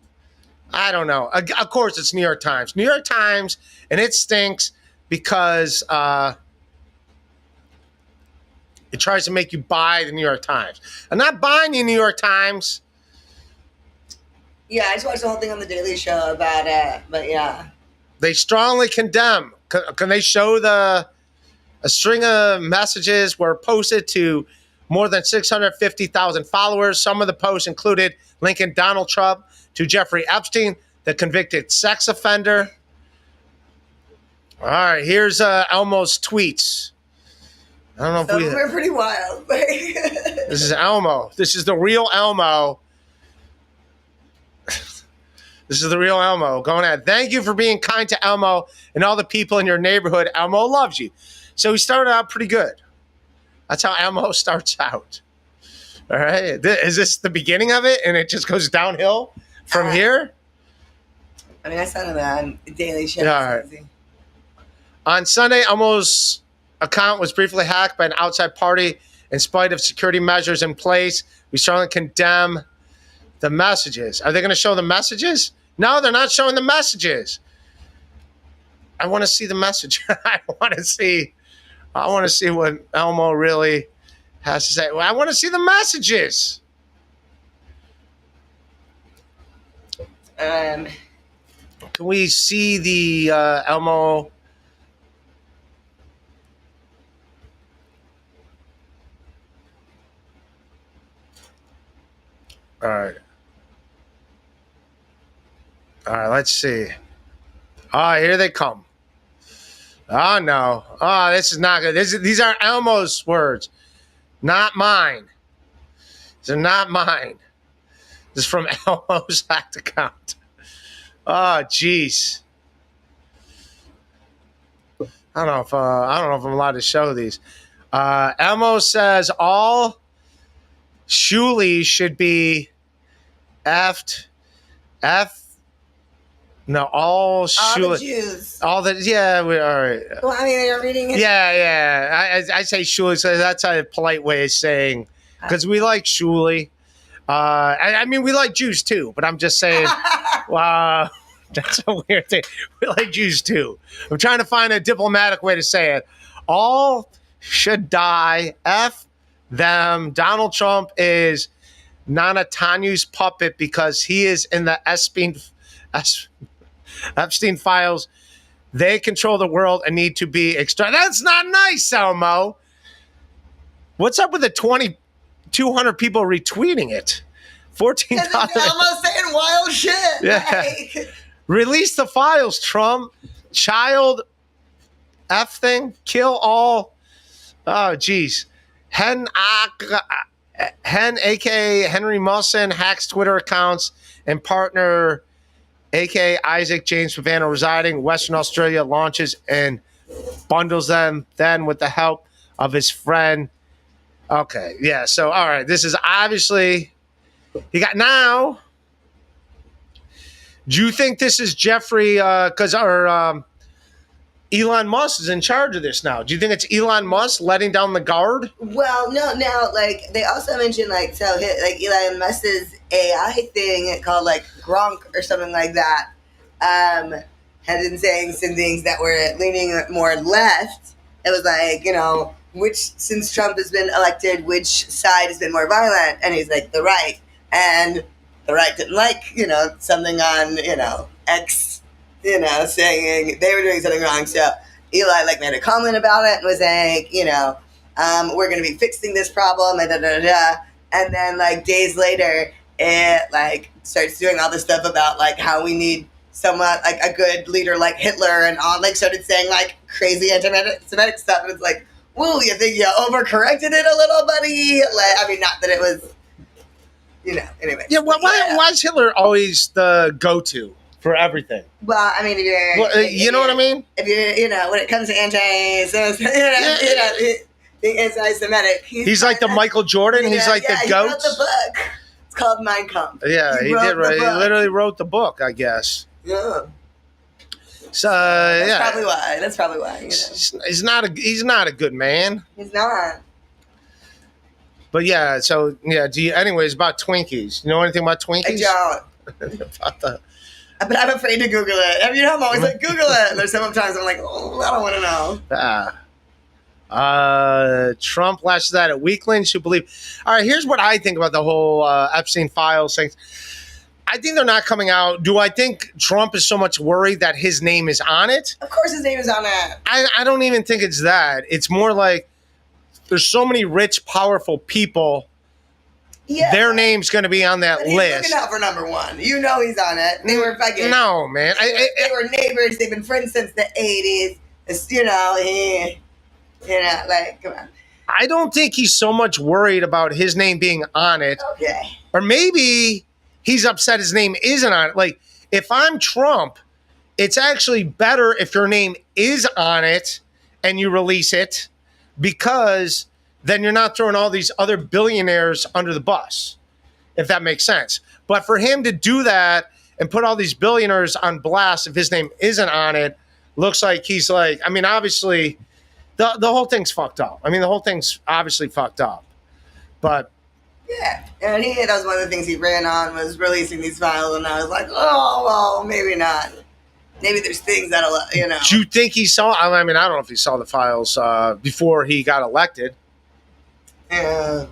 I don't know. Of course, it's New York Times. New York Times, and it stinks because it tries to make you buy the New York Times. I'm not buying the New York Times. Yeah, I just watched the whole thing on the Daily Show about it, but yeah. They strongly condemn. Can they show a string of messages were posted to more than 650,000 followers. Some of the posts included linking Donald Trump to Jeffrey Epstein, the convicted sex offender. All right, here's Elmo's tweets. I don't know if Some of them are pretty wild. This is Elmo. This is the real Elmo. This is the real Elmo going at. Thank you for being kind to Elmo and all the people in your neighborhood. Elmo loves you. So he started out pretty good. That's how Elmo starts out. All right. Is this the beginning of it and it just goes downhill from here? I mean, I saw that on the Daily Show. Yeah, all right. On Sunday, Elmo's account was briefly hacked by an outside party. In spite of security measures in place, we strongly condemn the messages. Are they going to show the messages? No, they're not showing the messages. I want to see the message. I want to see what Elmo really has to say. Well, I want to see the messages. Can we see the Elmo? All right. All right, let's see. Oh, here they come. Oh, no. Oh, this is not good. These are Elmo's words, not mine. These are not mine. This is from Elmo's hacked account. Oh, jeez. I don't know if I'm allowed to show these. Elmo says all Shulies should be effed. No, all the Jews. All the all right. Well, I mean, you're reading it. Yeah. I say Shuli, so that's a polite way of saying because we like Shuli. I mean, we like Jews too, but I'm just saying. That's a weird thing. We like Jews too. I'm trying to find a diplomatic way to say it. All should die. F them. Donald Trump is Netanyahu's puppet because he is in the Epstein files. They control the world and need to be That's not nice, Elmo. What's up with the 200 people retweeting it? 14,000. Elmo's saying wild shit. Yeah. Release the files, Trump. Child F thing. Kill all. Oh, geez. Hen, a.k.a. Henry Musson, hacks Twitter accounts and partner, a.k.a. Isaac James Pavano, residing in Western Australia, launches and bundles them then with the help of his friend. Okay, yeah, so, all right, this is obviously, he got now. Do you think this is Jeffrey, Elon Musk is in charge of this now. Do you think it's Elon Musk letting down the guard? Well, no. Now, like they also mentioned, like like Elon Musk's AI thing called like Gronk or something like that. Had been saying some things that were leaning more left. It was like, since Trump has been elected, which side has been more violent? And he's like, the right. And the right didn't like, something on, X, saying they were doing something wrong. So Eli, like, made a comment about it and was like, we're going to be fixing this problem, and da-da-da-da. And then, like, days later, it, like, starts doing all this stuff about, like, how we need someone, like, a good leader like Hitler, and all, like, started saying, like, crazy anti-Semitic stuff. And it's like, whoa, you think you overcorrected it a little, buddy? Like, I mean, not that it was, anyway. Yeah, why is Hitler always the go-to for everything? Well, I mean, if you're... you know what I mean? If you're, when it comes to being anti-Semitic... He's like the Michael Jordan. He's like the GOAT. He wrote the book. It's called Mein Kampf. Yeah, he did. Right? He literally wrote the book, I guess. Yeah. So That's probably why. He's not a good man. He's not. But yeah, so yeah. Anyways, about Twinkies. You know anything about Twinkies? I don't. But I'm afraid to Google it. I mean, I'm always like, Google it. And there's sometimes I'm like, oh, I don't want to know. Trump lashes out at weaklings who believe. All right, here's what I think about the whole Epstein files thing. I think they're not coming out. Do I think Trump is so much worried that his name is on it? Of course his name is on it. I don't even think it's that. It's more like there's so many rich, powerful people. Yeah. Their name's going to be on that he's list. He's looking out for number one. You know he's on it. They were fucking... No, man. They were neighbors. They've been friends since the 80s. It's, like, come on. I don't think he's so much worried about his name being on it. Okay. Or maybe he's upset his name isn't on it. Like, if I'm Trump, it's actually better if your name is on it and you release it, because then you're not throwing all these other billionaires under the bus, if that makes sense. But for him to do that and put all these billionaires on blast if his name isn't on it, looks like he's like, I mean, obviously, the whole thing's fucked up. I mean, the whole thing's obviously fucked up. But... yeah, and that was one of the things he ran on, was releasing these files, and I was like, oh, well, maybe not. Maybe there's things that'll, Do you think he saw? I mean, I don't know if he saw the files before he got elected. I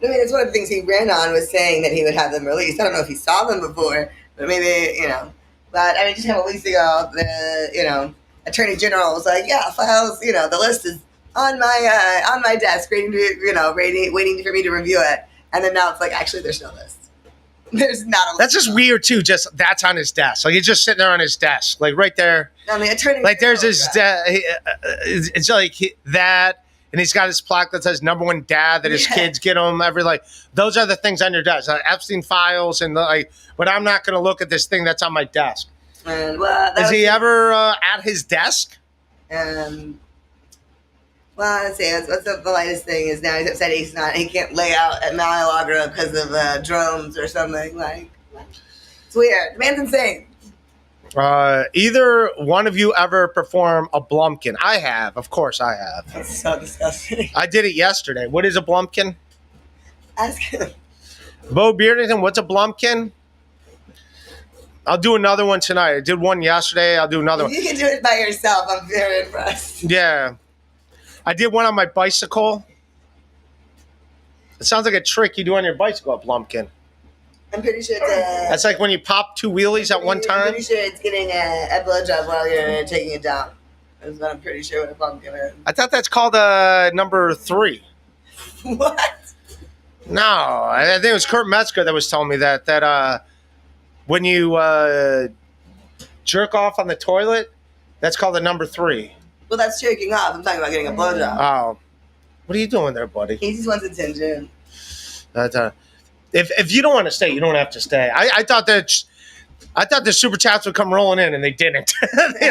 mean, it's one of the things he ran on, was saying that he would have them released. I don't know if he saw them before, but maybe, But, I mean, just a couple weeks ago, the, Attorney General was like, yeah, files, the list is on my desk, waiting for me to review it. And then now it's like, actually, there's no list. There's not a list. That's just weird, too. Just that's on his desk. Like, he's just sitting there on his desk, like right there. On the Attorney like, General, there's his it's like that, and he's got his plaque that says "#1 Dad" that his kids get him every, like, those are the things on your desk. Epstein files and but I'm not going to look at this thing that's on my desk. And, is he ever at his desk? Well, let's see. What's the latest thing is now he's upset he can't lay out at Malaga because of drones or something. Like, it's weird. The man's insane. Either one of you ever perform a Blumkin? I have. Of course I have. That's so disgusting. I did it yesterday. What is a Blumkin? Ask him. Bo Beardington, what's a Blumkin? I'll do another one tonight. I did one yesterday. I'll do another one. You can do it by yourself. I'm very impressed. Yeah. I did one on my bicycle. It sounds like a trick you do on your bicycle, Blumkin. I'm pretty sure that's like when you pop two wheelies at one time. I'm pretty sure it's getting a blowjob while you're taking it down. That's what I'm pretty sure what a Blumkin is. I thought that's called number 3. What? No, I think it was Kurt Metzger that was telling me that when you jerk off on the toilet, that's called a number 3. Well, that's jerking off. I'm talking about getting a blowjob. Oh. What are you doing there, buddy? He just wants attention. If you don't want to stay, you don't have to stay. I thought the super chats would come rolling in, and they didn't. They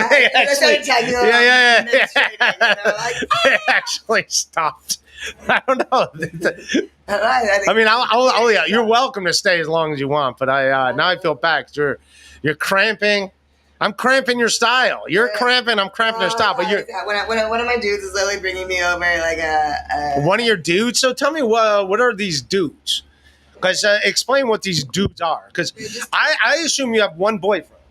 actually stopped. I don't know. I mean, you're welcome to stay as long as you want, but now I feel bad. You're cramping. I'm cramping your style. You're cramping. I'm cramping your style. But you're one of my dudes is literally bringing me over like a one of your dudes. So tell me what are these dudes? Because explain what these dudes are. Because I assume you have one boyfriend.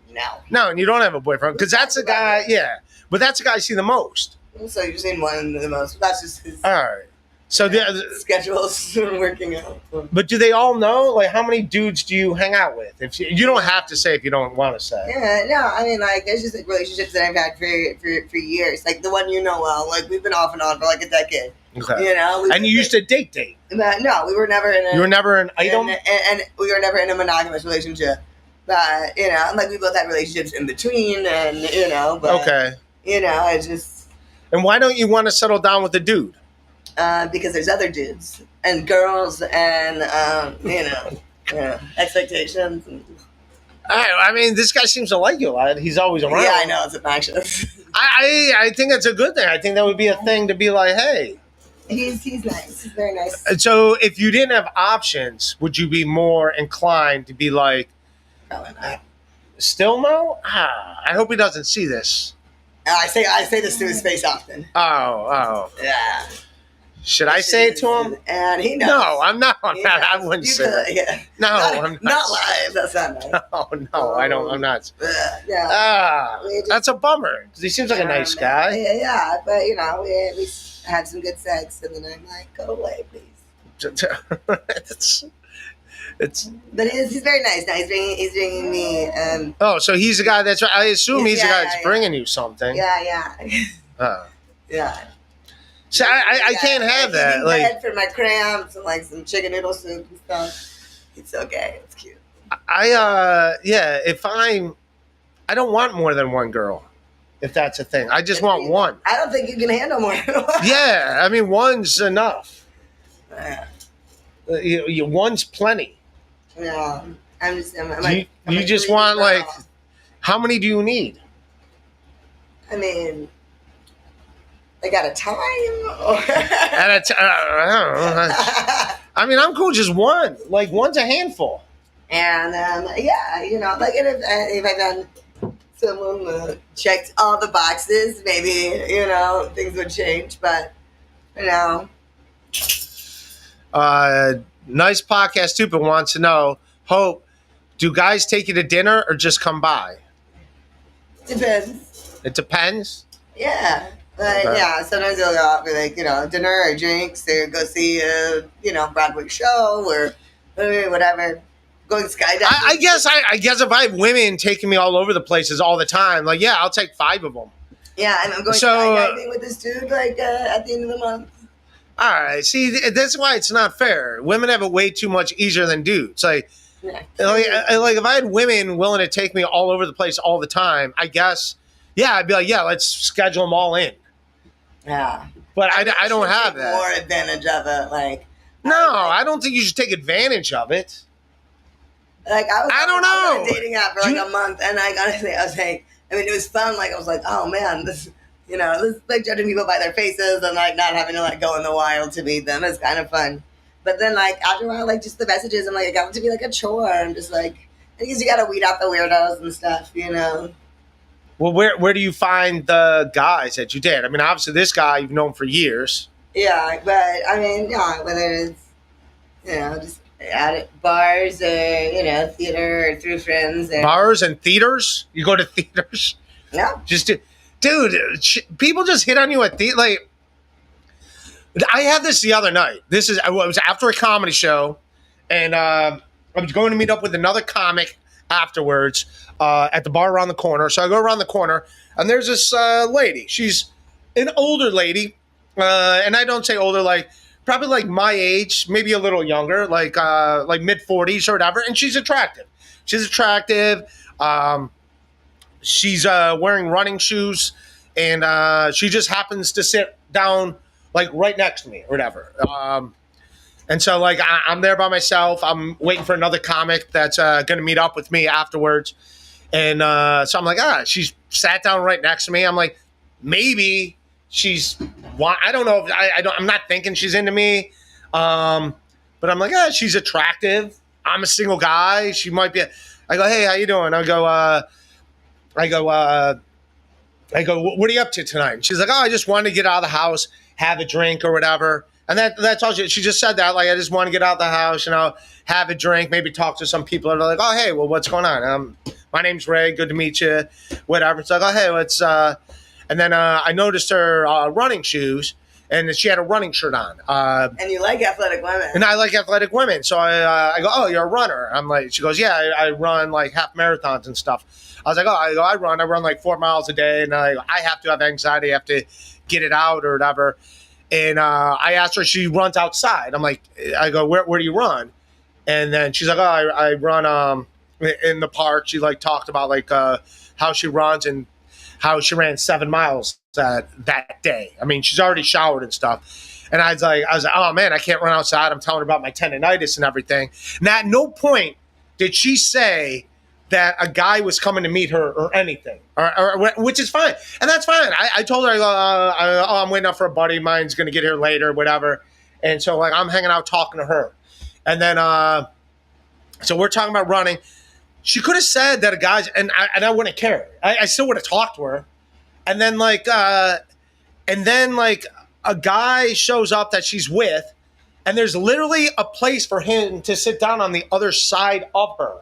No, and you don't have a boyfriend. Because that's the guy. Yeah, but that's the guy I see the most. So you've seen one the most. That's just his. All right. So the schedule's working out. But do they all know? Like, how many dudes do you hang out with? If you don't have to say if you don't want to say. Yeah, no, I mean, like, there's just like relationships that I've had for years. Like the one you know well. Like we've been off and on for like a decade. Okay. You know. And you used to date. But no, we were never in a. You were never an item. And we were never in a monogamous relationship. But you know, like we both had relationships in between, and you know. But, okay. You know, I just. And why don't you want to settle down with a dude? Because there's other dudes and girls and you know, expectations. I mean, this guy seems to like you a lot. He's always around. Yeah, I know, it's obnoxious. I think that's a good thing. I think that would be a thing to be like, hey. He's nice. He's very nice. And so if you didn't have options, would you be more inclined to be like, probably not. Still no? I hope he doesn't see this. I say this to his face often. Oh. Yeah. Should I say it to him? And he knows. No, I'm not. I wouldn't say that. Yeah. No, I'm not. Not live. That's not nice. No, I don't. I'm not. Yeah. That's a bummer. He seems like a nice guy. Yeah, but you know, we had some good sex, and then I'm like, go away, please. it's. But he's very nice. Now he's bringing me. So he's the guy that's. I assume he's the guy that's bringing you something. Yeah. Yeah. So I can't have that. Like bread for my cramps and like some chicken noodle soup and stuff. It's okay. It's cute. If I don't want more than one girl. If that's a thing, I just want one. I don't think you can handle more than one. Yeah, I mean one's enough. Yeah. One's plenty. Yeah, You just want like, how many do you need? I mean. Like at a time? I don't know. I mean, I'm cool just one. Like, one's a handful. And, yeah, you know, like, if I've had someone checked all the boxes, maybe, you know, things would change. But, you know. Nice podcast, too, but wants to know, Hope, do guys take you to dinner or just come by? Depends. It depends? Yeah. Yeah, sometimes they'll go out for like, you know, dinner or drinks or go see a, you know, Broadway show or whatever. Going skydiving. I guess if I have women taking me all over the places all the time, like, yeah, I'll take 5 of them. Yeah, and I'm going skydiving with this dude like at the end of the month. All right, see, that's why it's not fair. Women have it way too much easier than dudes. Like if I had women willing to take me all over the place all the time, I guess, yeah, I'd be like, yeah, let's schedule them all in. Yeah, but I don't have that. More advantage of it, like. No, I don't think you should take advantage of it. Like I don't know. I was on a dating app for like a month, and like honestly, I was like, I mean, it was fun. Like I was like, oh man, this, you know, this like judging people by their faces and like not having to like go in the wild to meet them is kind of fun. But then like after a while, like just the messages, and like it got to be like a chore, and just like I guess you got to weed out the weirdos and stuff, you know. Well, where do you find the guys that you date? I mean, obviously, this guy you've known for years. Yeah, but I mean, yeah, whether it's, you know, just at bars or, you know, theater or through friends. Or, bars and theaters? You go to theaters? Yeah. Dude, people just hit on you at theater. Like, I had this the other night. It was after a comedy show, and I was going to meet up with another comic afterwards at the bar around the corner. So I go around the corner, and there's this lady. She's an older lady, and I don't say older, like probably like my age, maybe a little younger, like mid-40s or whatever. And she's attractive. She's wearing running shoes, and she just happens to sit down like right next to me or whatever. And so, like, I'm there by myself. I'm waiting for another comic that's going to meet up with me afterwards. And so I'm like, she's sat down right next to me. I'm like, maybe I don't know. I'm not thinking she's into me. But I'm like, she's attractive. I'm a single guy. She might be. I go, hey, how you doing? I go, I go, what are you up to tonight? And she's like, oh, I just wanted to get out of the house, have a drink or whatever. And that's all she just said that. Like, I just want to get out of the house, have a drink, maybe talk to some people. And they're like, oh, hey, well, what's going on? My name's Ray. Good to meet you. Whatever. It's like, oh, hey, what's, and then I noticed her running shoes, and she had a running shirt on. And you like athletic women. And I like athletic women. So I go, oh, you're a runner. I'm like, she goes, yeah, I run like half marathons and stuff. I was like, oh, I run like 4 miles a day. And I have to have anxiety. I have to get it out or whatever. And I asked her, she runs outside. I go, where do you run? And then she's like, oh, I run in the park. She like talked about like how she runs and how she ran 7 miles that day. I mean, she's already showered and stuff. And I was like, oh man, I can't run outside. I'm telling her about my tendonitis and everything. And at no point did she say that a guy was coming to meet her or anything, or which is fine. And that's fine. I told her, I'm waiting up for a buddy of mine's going to get here later, whatever. And so like, I'm hanging out talking to her. And then, so we're talking about running. She could have said that a guy's, and I wouldn't care. I still would have talked to her. And then like a guy shows up that she's with, and there's literally a place for him to sit down on the other side of her.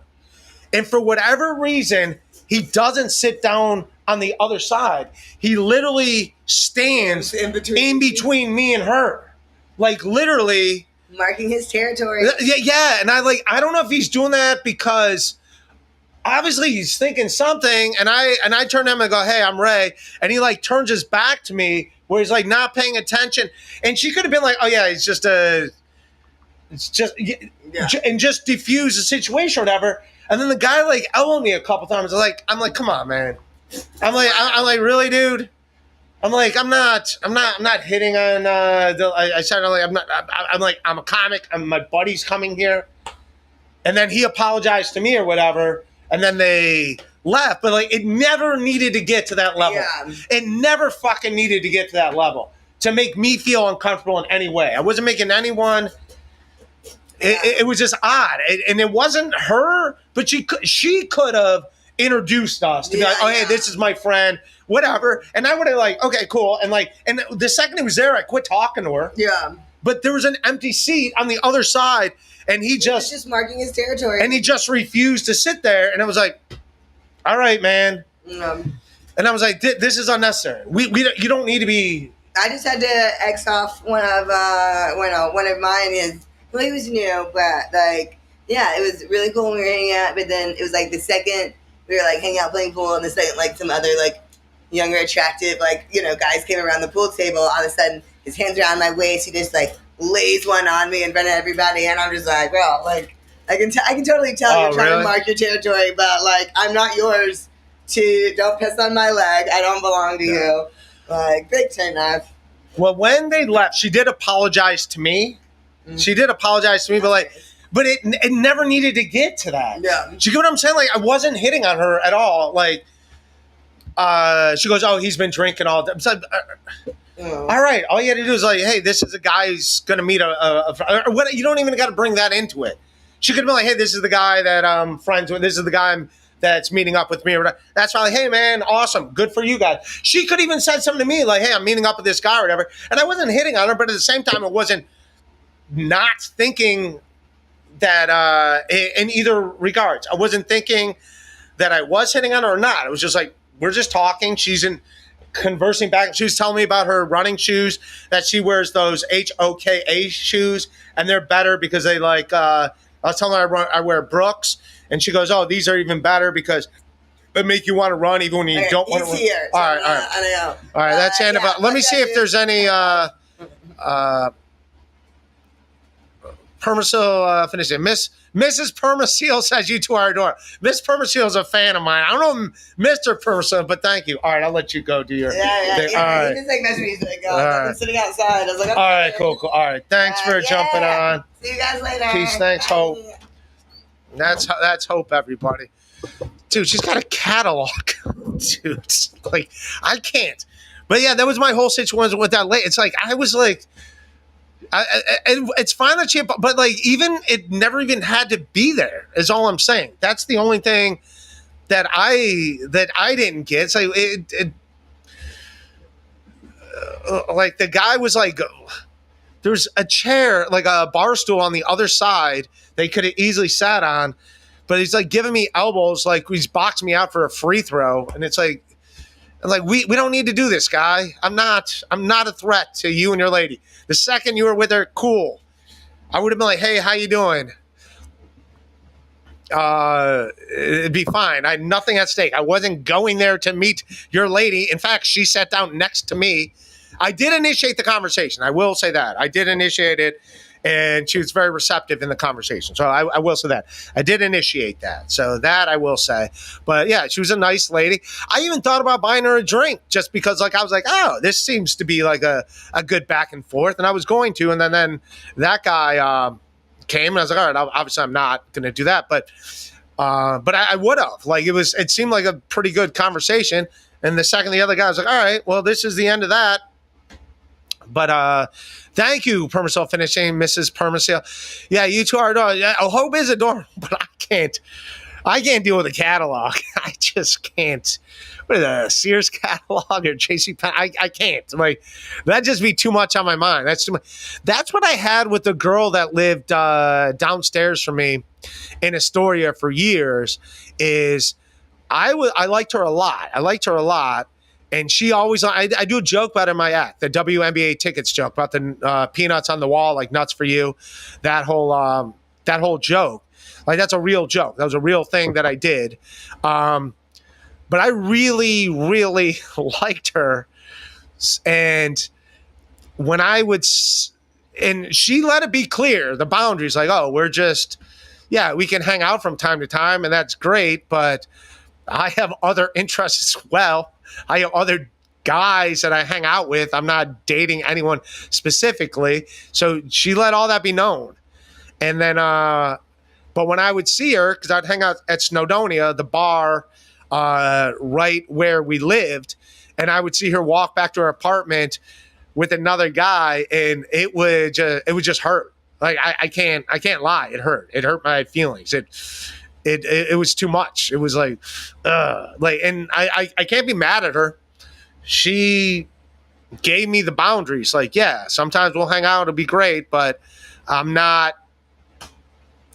And for whatever reason, he doesn't sit down on the other side. He literally stands in between me and her. Like literally. Marking his territory. Yeah. And I don't know if he's doing that because obviously he's thinking something. And I turn to him and go, hey, I'm Ray. And he like turns his back to me where he's like not paying attention. And she could have been like, oh yeah, and just diffuse the situation or whatever. And then the guy like elbowed me a couple times. I'm like, come on, man. I'm like, really, dude? I'm like, I'm not hitting on. I said, I'm a comic. My buddy's coming here, and then he apologized to me or whatever, and then they left. But like, it never needed to get to that level. Yeah. It never fucking needed to get to that level to make me feel uncomfortable in any way. I wasn't making anyone. It was just odd, and it wasn't her, but she could have introduced us to be like, oh, hey, this is my friend, whatever, and I would have like, okay, cool, and the second he was there, I quit talking to her. Yeah. But there was an empty seat on the other side, and he was just marking his territory, and he just refused to sit there, and I was like, all right, man, and I was like, this is unnecessary. You don't need to be. I just had to X off one of mine. Well, he was new, but like, yeah, it was really cool when we were hanging out. But then it was like the second we were like hanging out playing pool, and the second like some other like younger, attractive guys came around the pool table. All of a sudden, his hands are on my waist. He just like lays one on me in front of everybody, and I'm just like, bro, like I can totally tell you're trying to mark your territory, but like I'm not yours. Don't piss on my leg. I don't belong to you. Like big turn off. Well, when they left, she did apologize to me. She did apologize to me, but it never needed to get to that. Yeah. You get what I'm saying? Like, I wasn't hitting on her at all. Like, she goes, oh, he's been drinking all day. So, all right. All you had to do is like, hey, this is a guy who's going to meet what? You don't even got to bring that into it. She could have been like, hey, this is the guy that I'm friends with. This is the guy that's meeting up with me. Or whatever. That's probably, hey, man, awesome. Good for you guys. She could even said something to me like, hey, I'm meeting up with this guy or whatever. And I wasn't hitting on her, but at the same time, it wasn't not thinking that in either regards. I wasn't thinking that I was hitting on her or not. It was just like, we're just talking. She's conversing back. She was telling me about her running shoes, that she wears those HOKA shoes, and they're better because they like, I was telling her I wear Brooks, and she goes, oh, these are even better because they make you want to run even when you don't want to run. Here, all right. I know. All right, that's the end of it. Let me see if there's any Permaseal finishing. Mrs. Permaseal says you two are adorable. Miss Permaseal is a fan of mine. I don't know Mr. Permaseal, but thank you. All right, I'll let you go do your thing. Yeah. All right. He just like messaged me. He's like, I'm sitting outside. I was like, okay. All right, cool. All right, thanks for jumping on. See you guys later. Peace. Thanks, Bye. Hope. That's Hope, everybody. Dude, she's got a catalog. Dude, like I can't. But yeah, that was my whole situation with that late. It's like I was like. It's fine that she, but like even it never even had to be there. Is all I'm saying. That's the only thing that I didn't get. It's like like the guy was like, there's a chair, like a bar stool on the other side they could have easily sat on, but he's like giving me elbows, like he's boxing me out for a free throw, and it's like we don't need to do this, guy. I'm not a threat to you and your lady. The second you were with her, cool. I would have been like, hey, how you doing? It'd be fine. I had nothing at stake. I wasn't going there to meet your lady. In fact, she sat down next to me. I did initiate the conversation. I will say that. I did initiate it, and she was very receptive in the conversation. So I will say that. I did initiate that. So that I will say. But yeah, she was a nice lady. I even thought about buying her a drink just because I was like, oh, this seems to be like a good back and forth. And I was going to, and then that guy came, and I was like, all right, obviously I'm not going to do that. But I would have. Like it seemed like a pretty good conversation. And the second the other guy was like, all right, well, this is the end of that. But thank you, Permasil Finishing, Mrs. Permasil. Yeah, you two are adorable. Yeah, Hope is adorable, but I can't deal with a catalog. I just can't. What is that, a Sears catalog or JC? I can't. Like, that'd just be too much on my mind. That's too much. That's what I had with the girl that lived downstairs from me in Astoria for years. Is I liked her a lot. And she always, I do a joke about it in my act, the WNBA tickets joke about the peanuts on the wall, like nuts for you. That whole joke, like that's a real joke. That was a real thing that I did. But I really, really liked her. And when I would, and she let it be clear, the boundaries, like, oh, we're just, yeah, we can hang out from time to time, and that's great, but I have other interests as well. I have other guys that I hang out with. I'm not dating anyone specifically. So she let all that be known. And then, but when I would see her, because I'd hang out at Snowdonia, the bar right where we lived, and I would see her walk back to her apartment with another guy, and it would just hurt. Like I can't lie. It hurt. It hurt my feelings. It was too much. It was like, and I can't be mad at her. She gave me the boundaries. Like, yeah, sometimes we'll hang out. It'll be great, but I'm not.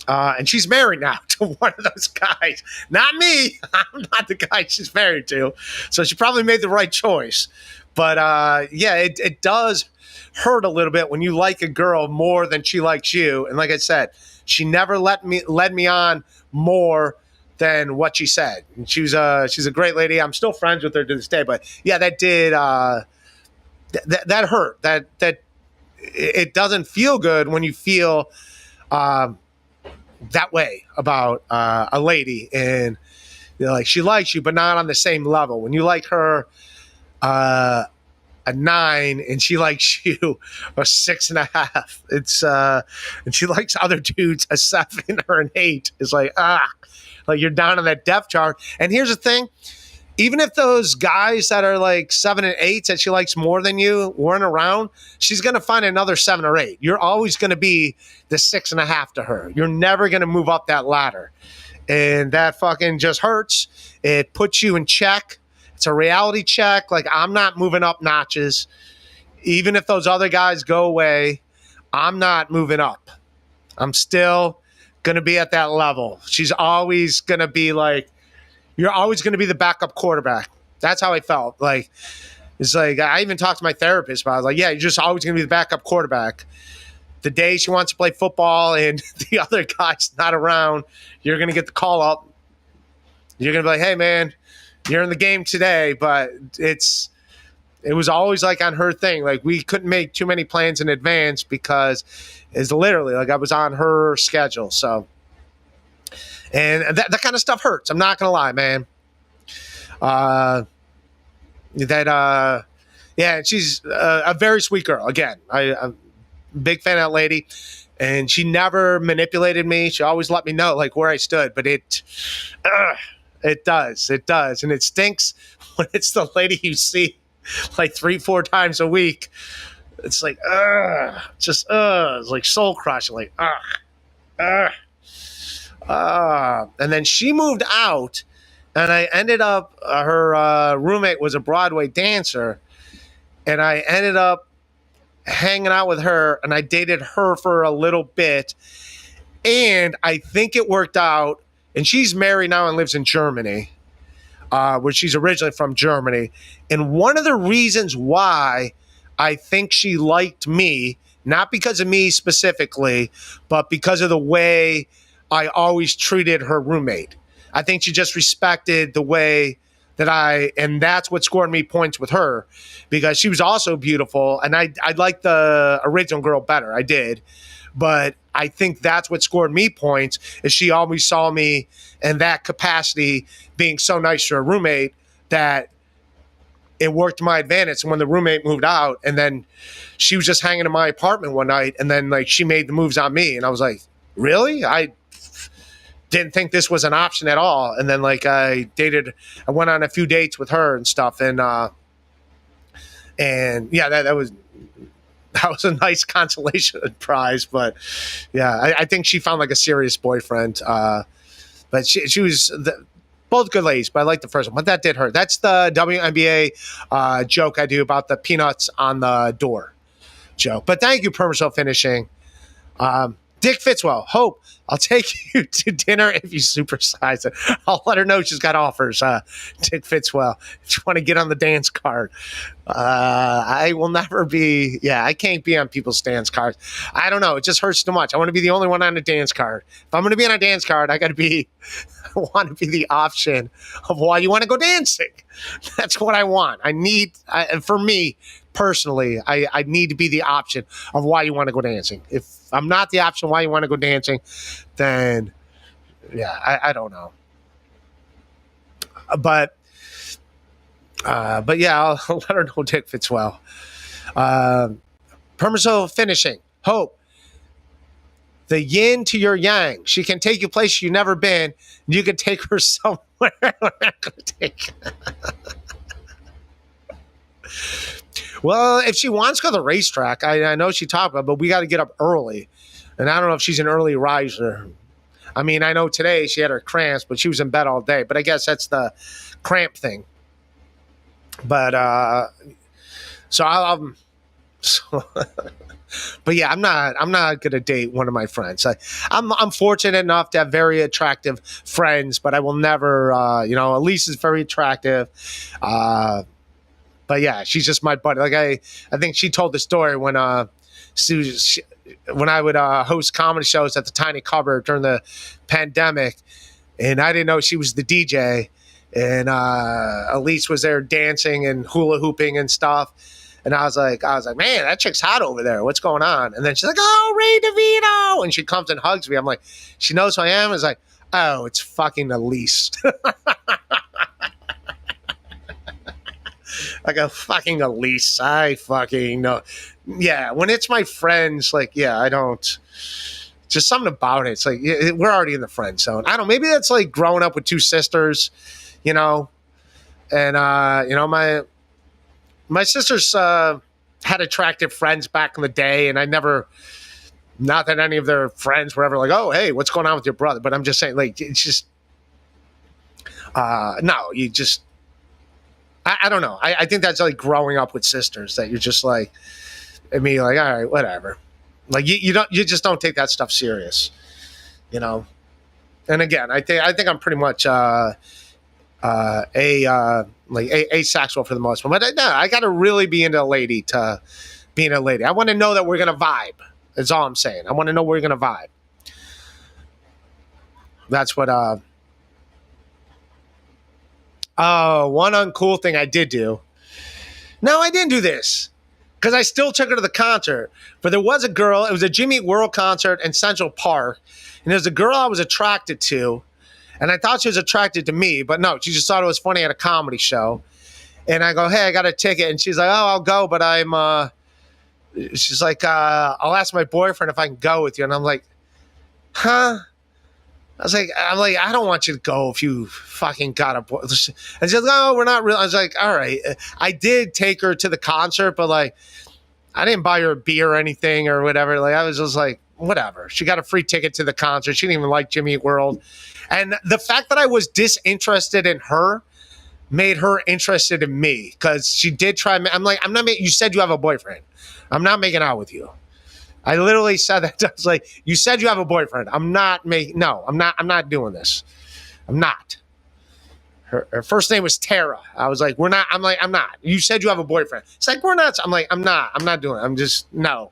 And she's married now to one of those guys. Not me. I'm not the guy she's married to. So she probably made the right choice. But yeah, it does hurt a little bit when you like a girl more than she likes you. And like I said, she never led me on more than what she said. And she's a great lady. I'm still friends with her to this day. But yeah, that did that hurt. That it doesn't feel good when you feel that way about a lady, and you know, like she likes you, but not on the same level. When you like her a 9 and she likes you a 6.5, it's and she likes other dudes a 7 or an 8. It's like like you're down on that depth chart. And here's the thing. Even if those guys that are like 7 and 8s that she likes more than you weren't around, she's going to find another 7 or 8. You're always going to be the 6.5 to her. You're never going to move up that ladder. And that fucking just hurts. It puts you in check. It's a reality check. Like, I'm not moving up notches. Even if those other guys go away, I'm not moving up. I'm still going to be at that level. She's always going to be like, you're always going to be the backup quarterback. That's how I felt. Like, it's like, I even talked to my therapist about it. I was like, yeah, you're just always going to be the backup quarterback. The day she wants to play football and the other guy's not around, you're going to get the call up. You're going to be like, hey, man, you're in the game today. But it was always like on her thing. Like, we couldn't make too many plans in advance because it's literally like I was on her schedule. So, and that kind of stuff hurts. I'm not going to lie, man. Yeah, she's a very sweet girl. Again, I'm a big fan of that lady. And she never manipulated me. She always let me know, like, where I stood. But it does. And it stinks when it's the lady you see like 3-4 times a week. It's like, it's like soul crushing, like, and then she moved out, and I ended up, her roommate was a Broadway dancer, and I ended up hanging out with her, and I dated her for a little bit, and I think it worked out. And she's married now and lives in Germany, where she's originally from Germany. And one of the reasons why I think she liked me, not because of me specifically, but because of the way I always treated her roommate. I think she just respected the way that and that's what scored me points with her, because she was also beautiful, and I liked the original girl better. I did. But I think that's what scored me points, is she always saw me in that capacity, being so nice to her roommate, that it worked to my advantage. And when the roommate moved out, and then she was just hanging in my apartment one night, and then like she made the moves on me, and I was like, really? I didn't think this was an option at all. And then like I went on a few dates with her and stuff, and yeah, that was a nice consolation prize. But yeah, I think she found like a serious boyfriend. But she was both good ladies, but I like the first one. But that did hurt. That's the WNBA joke I do about the peanuts on the door joke. But thank you, Permasoul Finishing. Dick Fitzwell, Hope, I'll take you to dinner if you supersize it. I'll let her know she's got offers. Dick Fitzwell, if you want to get on the dance card. I will never be, I can't be on people's dance cards. I don't know. It just hurts too much. I want to be the only one on a dance card. If I'm going to be on a dance card, I want to be the option of why you want to go dancing. That's what I want. For me, personally, I need to be the option of why you want to go dancing. If I'm not the option why you want to go dancing, then I don't know. But yeah, I'll let her know Dick Fitzwell. Permasoul Finishing, Hope, the yin to your yang. She can take you places you've never been. You can take her somewhere. We're not going to take Well, if she wants to go to the racetrack, I know she talked about it, but we got to get up early. And I don't know if she's an early riser. I mean, I know today she had her cramps, but she was in bed all day. But I guess that's the cramp thing. But, but yeah, I'm not going to date one of my friends. I'm fortunate enough to have very attractive friends, but I will never, Elise is very attractive. But yeah, she's just my buddy. Like I think she told the story when I would host comedy shows at the Tiny Cupboard during the pandemic, and I didn't know she was the DJ, and Elise was there dancing and hula hooping and stuff, and I was like, man, that chick's hot over there. What's going on? And then she's like, oh, Ray DeVito, and she comes and hugs me. I'm like, she knows who I am. It's like, oh, it's fucking Elise. Like a fucking Elise. I fucking know. Yeah, when it's my friends, like, yeah, I don't. Just something about it. It's like, we're already in the friend zone. I don't know. Maybe that's like growing up with two sisters, and, my sisters had attractive friends back in the day, and I never, not that any of their friends were ever like, oh, hey, what's going on with your brother? But I'm just saying, like, it's just, no, you just, I don't know. I think that's like growing up with sisters, that you're just like, I mean, like, all right, whatever. Like you just don't take that stuff serious, And again, I think I'm pretty much asexual for the most part. But I got to really be into a lady to being a lady. I want to know that we're gonna vibe. That's all I'm saying. I want to know we're gonna vibe. That's what. Oh, one uncool thing I did do. No, I didn't do this, because I still took her to the concert. But there was a girl. It was a Jimmy Eat World concert in Central Park, and there was a girl I was attracted to, and I thought she was attracted to me, but no, she just thought it was funny at a comedy show. And I go, hey, I got a ticket, and she's like, oh, I'll go, but she's like, I'll ask my boyfriend if I can go with you, and I'm like, huh? I'm like, I don't want you to go if you fucking got a boy. And she's like, oh, we're not real. I was like, all right. I did take her to the concert, but like, I didn't buy her a beer or anything or whatever. Like, I was just like, whatever. She got a free ticket to the concert. She didn't even like Jimmy Eat World. And the fact that I was disinterested in her made her interested in me, because she did try. I'm like, I'm not making, you said you have a boyfriend. I'm not making out with you. I literally said that. I was like, you said you have a boyfriend. I'm not doing this. I'm not. Her first name was Tara. I was like, we're not. I'm like, I'm not. You said you have a boyfriend. It's like, we're not. I'm like, I'm not doing it. I'm just, no.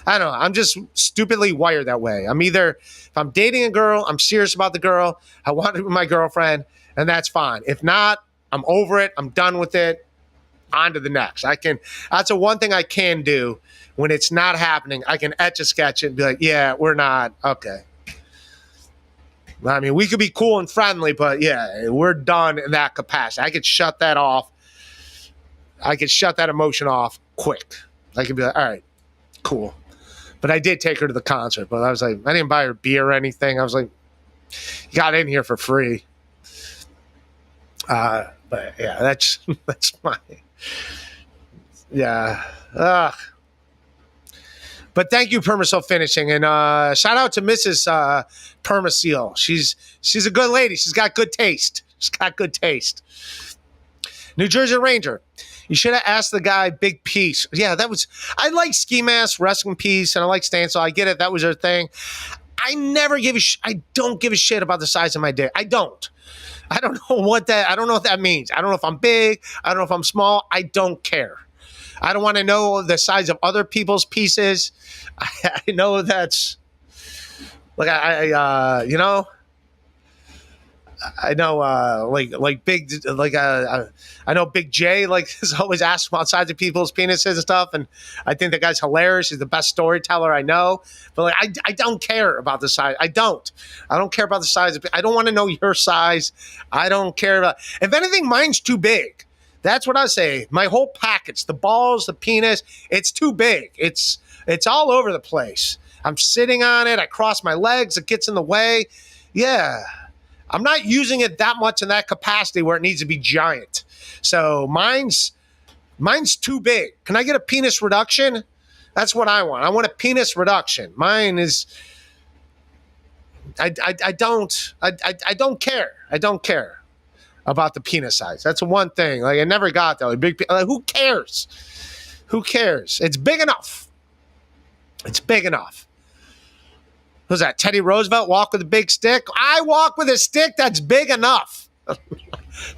I don't know. I'm just stupidly wired that way. I'm either, if I'm dating a girl, I'm serious about the girl. I want to be my girlfriend, and that's fine. If not, I'm over it. I'm done with it. On to the next. That's the one thing I can do when it's not happening. I can etch a sketch it and be like, yeah, we're not. Okay. I mean, we could be cool and friendly, but yeah, we're done in that capacity. I could shut that off. I could shut that emotion off quick. I could be like, all right, cool. But I did take her to the concert, but I was like, I didn't buy her beer or anything. I was like, you got in here for free. But yeah, that's my, yeah. But thank you, Permaseal Finishing, and shout out to Mrs. Permaseal. She's a good lady. She's got good taste. New Jersey Ranger. You should have asked the guy Big Piece. Yeah, I like Ski Mask, Rest in Peace, and I like Stan, so I get it. That was her thing. I don't give a shit about the size of my dick. I don't know what that means. I don't know if I'm big. I don't know if I'm small. I don't care. I don't want to know the size of other people's pieces. I know that's like I know big I know Big J is always asked about size of people's penises and stuff, and I think the guy's hilarious. He's the best storyteller I know. But I don't care about the size. I don't care about the size of. I don't want to know your size. I don't care about. If anything, mine's too big. That's what I say. My whole package, the balls, the penis, it's too big. It's all over the place. I'm sitting on it. I cross my legs. It gets in the way. Yeah. I'm not using it that much in that capacity where it needs to be giant. So mine's too big. Can I get a penis reduction? That's what I want. I want a penis reduction. Mine is, I don't care. I don't care about the penis size. That's one thing. I never got that. Who cares? Who cares? It's big enough. It's big enough. Who's that? Teddy Roosevelt walk with a big stick? I walk with a stick that's big enough.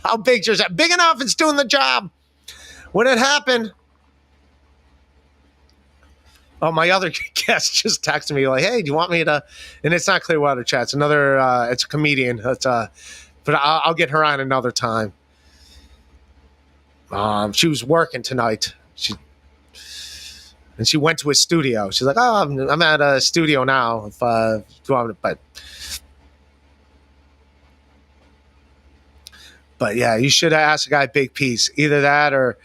How big is that? Big enough. It's doing the job. When it happened, my other guest just texted me like, "Hey, do you want me to?" And it's not Clearwater Chad. It's another. It's a comedian. But I'll get her on another time. She was working tonight. She went to a studio. She's like, "Oh, I'm at a studio now. If you want me to," but yeah, you should have asked a guy Big Piece. Either that or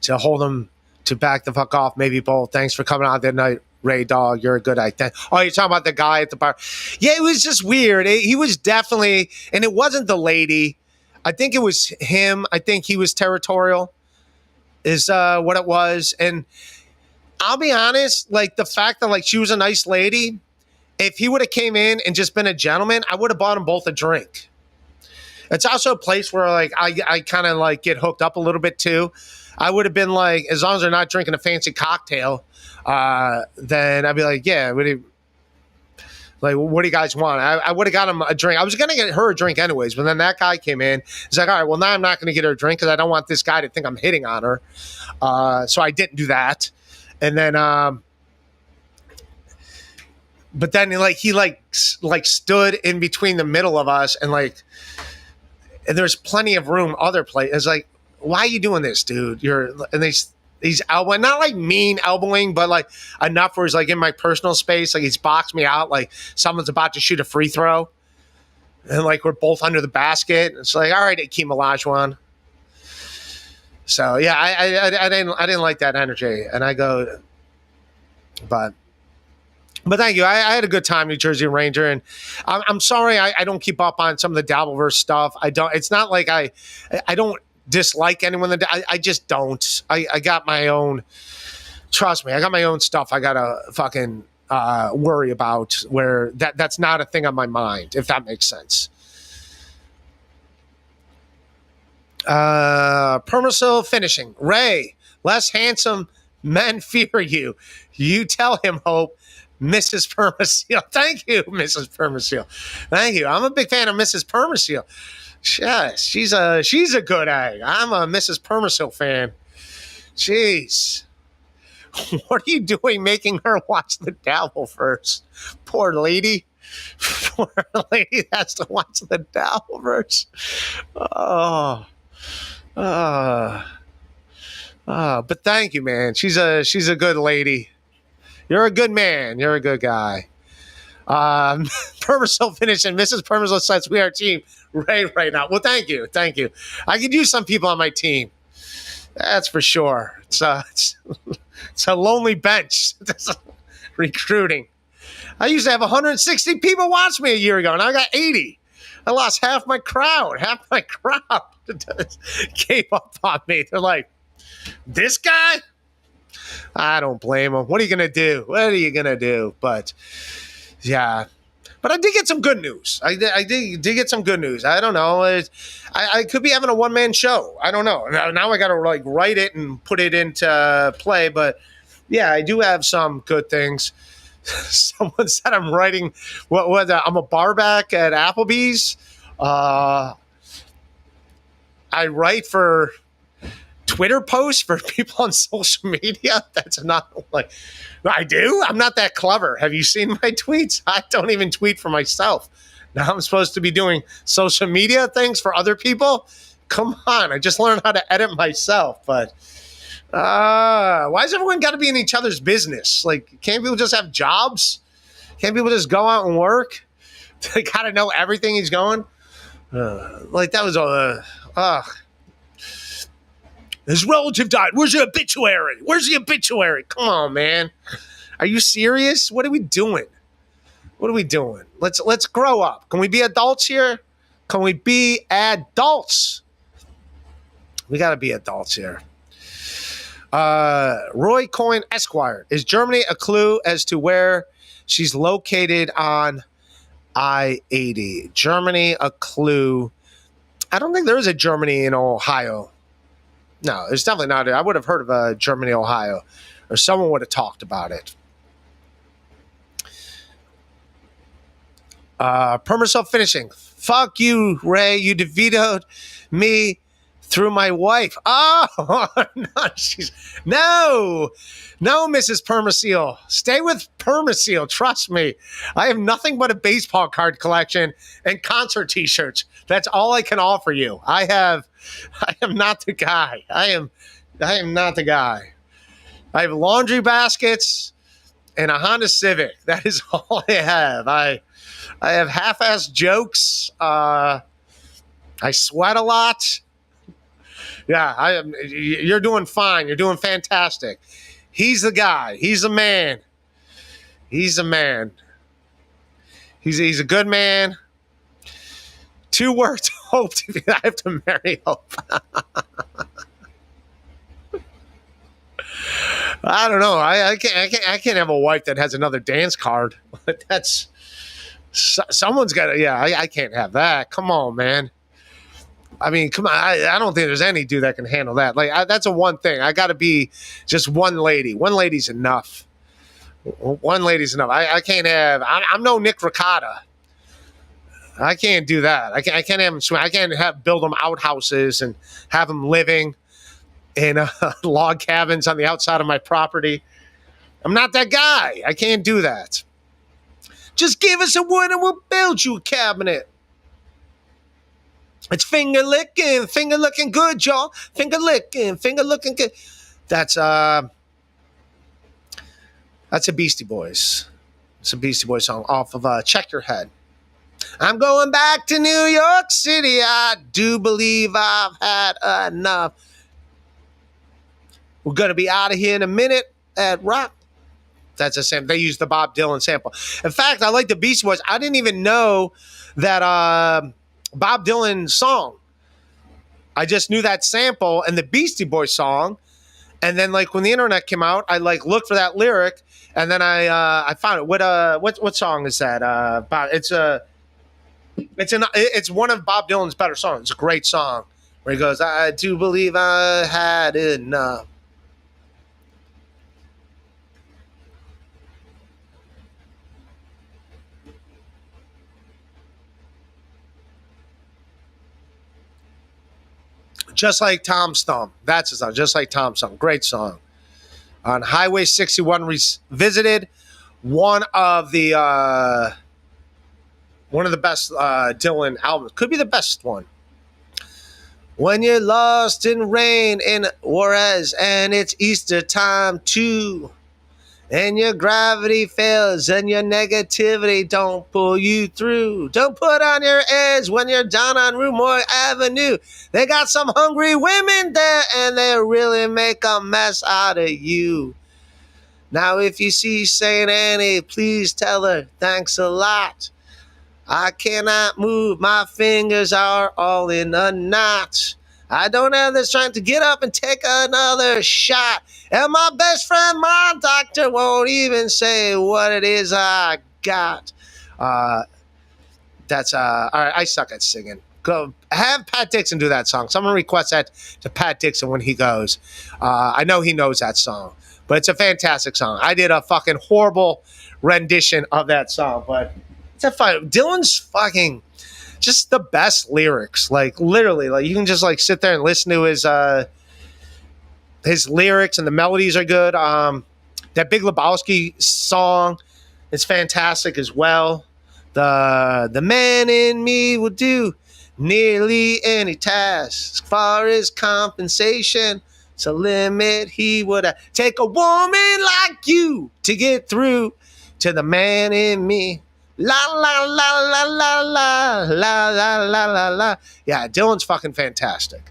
to hold him to back the fuck off. Maybe both. Thanks for coming out that night, Ray Dog. You're a good idea. Oh, you're talking about the guy at the bar. Yeah, it was just weird. He was definitely, and it wasn't the lady. I think it was him. I think he was territorial is what it was. And I'll be honest, the fact that she was a nice lady, if he would have came in and just been a gentleman, I would have bought them both a drink. It's also a place where I kind of get hooked up a little bit too. I would have been as long as they're not drinking a fancy cocktail, then I'd be like, yeah, what do you guys want? I would have got him a drink. I was going to get her a drink anyways, but then that guy came in. He's like, all right, well, now I'm not going to get her a drink because I don't want this guy to think I'm hitting on her. So I didn't do that. And then, but then he stood in between the middle of us and there's plenty of room other places. Why are you doing this, dude? He's elbowing, not mean elbowing, but enough where he's in my personal space. He's boxed me out. Someone's about to shoot a free throw. And we're both under the basket. It's all right, Akeem Olajuwon. So yeah, I didn't like that energy. And I go, but thank you. I had a good time, New Jersey Ranger, and I'm sorry I don't keep up on some of the Dabbleverse stuff. I don't. It's not like I don't dislike anyone. I just don't. I got my own. Trust me, I got my own stuff. I gotta fucking worry about. Where that's not a thing on my mind, if that makes sense. Permasil finishing. Ray, less handsome men fear you. You tell him, Hope. Mrs. Permasil. Thank you, Mrs. Permasil. Thank you. I'm a big fan of Mrs. Permasil. Yes, she's a good egg. I'm a Mrs. Permasil fan. Jeez. What are you doing making her watch the devil first? Poor lady. Poor lady has to watch the devil first. But thank you, man. She's a good lady. You're a good man. You're a good guy. Permasil finishing. Mrs. Permasil says we are a team right now. Well, thank you. I could use some people on my team. That's for sure. It's a lonely bench. Recruiting. I used to have 160 people watch me a year ago, and I got 80. I lost half my crowd. Half my crowd gave up on me. They're like, this guy? I don't blame him. What are you going to do? But, yeah. But I did get some good news. I did get some good news. I don't know. I could be having a one-man show. I don't know. Now I got to like write it and put it into play. But, yeah, I do have some good things. Someone said I'm writing I'm a barback at Applebee's. I write for Twitter posts for people on social media. That's not like I do. I'm not that clever. Have you seen my tweets? I don't even tweet for myself. Now I'm supposed to be doing social media things for other people. Come on. I just learned how to edit myself. But why has everyone got to be in each other's business? Like, can't people just have jobs? Can't people just go out and work? They got to know everything he's going. Like that was his relative died. Where's the obituary? Come on, man. Are you serious? What are we doing? Let's grow up. Can we be adults here? Can we be adults? We got to be adults here. Roy Coyne Esquire. Is Germany a clue as to where she's located on I-80? Germany a clue. I don't think there is a Germany in Ohio. No, there's definitely not. I would have heard of Germany, Ohio, or someone would have talked about it. Permaself finishing. Fuck you, Ray. You DeVito'd me through my wife. Oh, no, Mrs. Permaseal. Stay with Permaseal. Trust me. I have nothing but a baseball card collection and concert T-shirts. That's all I can offer you. I am not the guy. I am not the guy. I have laundry baskets and a Honda Civic. That is all I have. I have half-assed jokes. I sweat a lot. Yeah, you're doing fine. You're doing fantastic. He's the guy. He's a man. He's a good man. 2 words. Hope. I have to marry Hope. I don't know. I can't have a wife that has another dance card. That's someone's got to. Yeah, I can't have that. Come on, man. I mean, come on. I don't think there's any dude that can handle that. Like, that's a one thing. I got to be just one lady. One lady's enough. One lady's enough. I can't have. I'm no Nick Ricotta. I can't do that. I can't have them swim. I can't build them outhouses and have them living in log cabins on the outside of my property. I'm not that guy. I can't do that. Just give us a wood and we'll build you a cabinet. It's finger looking good, y'all. Finger looking good. That's a Beastie Boys. It's a Beastie Boys song off of Check Your Head. I'm going back to New York City. I do believe I've had enough. We're going to be out of here in a minute at Rock. That's the same. They use the Bob Dylan sample. In fact, I like the Beastie Boys. I didn't even know that Bob Dylan song. I just knew that sample and the Beastie Boys song. And then like when the internet came out, I like looked for that lyric, and then I found it. What song is that? It's one of Bob Dylan's better songs. It's a great song where he goes, "I do believe I had enough." Just like Tom's Thumb. That's his song. Just like Tom's Thumb. Great song. On Highway 61 Revisited, one of the best Dylan albums. Could be the best one. When you're lost in rain in Juarez and it's Easter time too, and your gravity fails and your negativity don't pull you through. Don't put on your edge when you're down on Rumor Avenue. They got some hungry women there and they really make a mess out of you. Now if you see St. Annie, please tell her thanks a lot. I cannot move, my fingers are all in a knot. I don't have the strength to get up and take another shot. And my best friend, my doctor, won't even say what it is I got. All right, I suck at singing. Go have Pat Dixon do that song. Someone request that to Pat Dixon when he goes. I know he knows that song, but it's a fantastic song. I did a fucking horrible rendition of that song, but it's a fun. Dylan's fucking just the best lyrics. Like literally, like you can just like sit there and listen to his lyrics, and the melodies are good. That Big Lebowski song is fantastic as well. The man in me will do nearly any task. As far as compensation, it's a limit he would take a woman like you to get through to the man in me. La la la la la la la la la la la. Yeah, Dylan's fucking fantastic.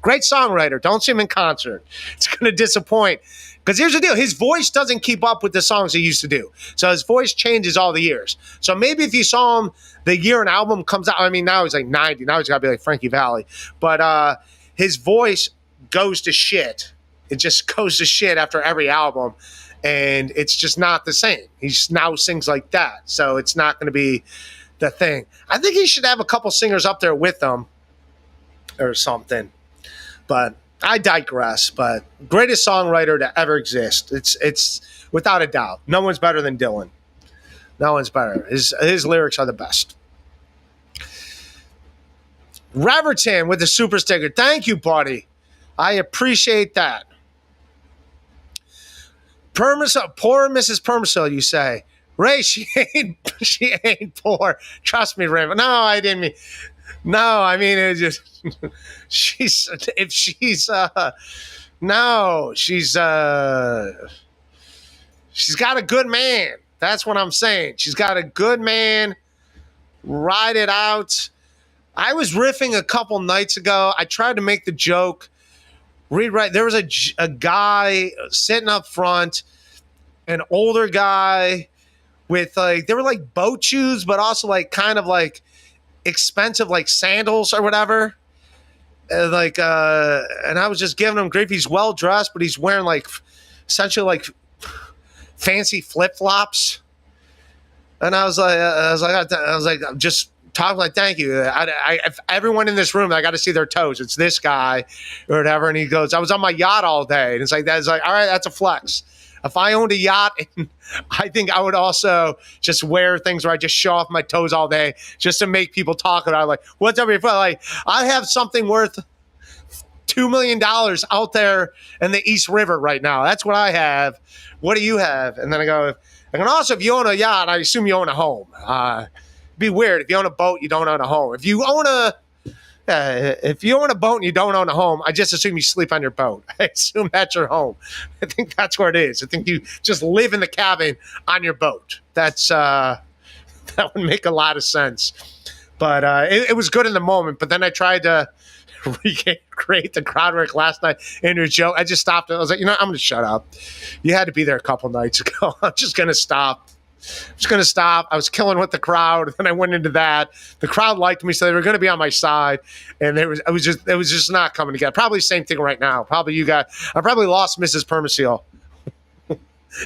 Great songwriter. Don't see him in concert. It's going to disappoint. Because here's the deal. His voice doesn't keep up with the songs he used to do. So his voice changes all the years. So maybe if you saw him the year an album comes out, I mean, now he's like 90. Now he's got to be like Frankie Valli. But his voice goes to shit. It just goes to shit after every album. And it's just not the same. He now sings like that. So it's not going to be the thing. I think he should have a couple singers up there with him or something. But I digress. But greatest songwriter to ever exist. It's without a doubt. No one's better than Dylan. No one's better. His lyrics are the best. Reverton with the super sticker. Thank you, buddy. I appreciate that. Poor Mrs. Permisil, you say. Ray, she ain't poor. Trust me, Ray. No, I didn't mean. No, I mean it just. She's got a good man. That's what I'm saying. She's got a good man. Ride it out. I was riffing a couple nights ago. I tried to make the joke. There was a guy sitting up front, an older guy with like, they were like boat shoes, but also like kind of like expensive like sandals or whatever. And I was just giving him grief. He's well dressed, but he's wearing like essentially like fancy flip flops. And I was like, I'm just talking like, thank you. If everyone in this room, I got to see their toes. It's this guy or whatever. And he goes, I was on my yacht all day. And it's like, all right, that's a flex. If I owned a yacht, I think I would also just wear things where I just show off my toes all day just to make people talk about it. Like, what's up your foot? Like, I have something worth $2 million out there in the East River right now. That's what I have. What do you have? And then I go, and also, if you own a yacht, I assume you own a home. It'd be weird. If you own a boat, you don't own a home. If you own a boat and you don't own a home, I just assume you sleep on your boat. I assume that's your home. I think that's where it is. I think you just live in the cabin on your boat. That would make a lot of sense. But it was good in the moment. But then I tried to recreate the crowd work last night in your joke. I just stopped. I was like, I'm going to shut up. You had to be there a couple nights ago. I'm just going to stop. I was going to stop. I was killing with the crowd. Then I went into that. The crowd liked me, so they were going to be on my side. And it was just not coming together. Probably the same thing right now. Probably you got. I probably lost Mrs. Permaseal.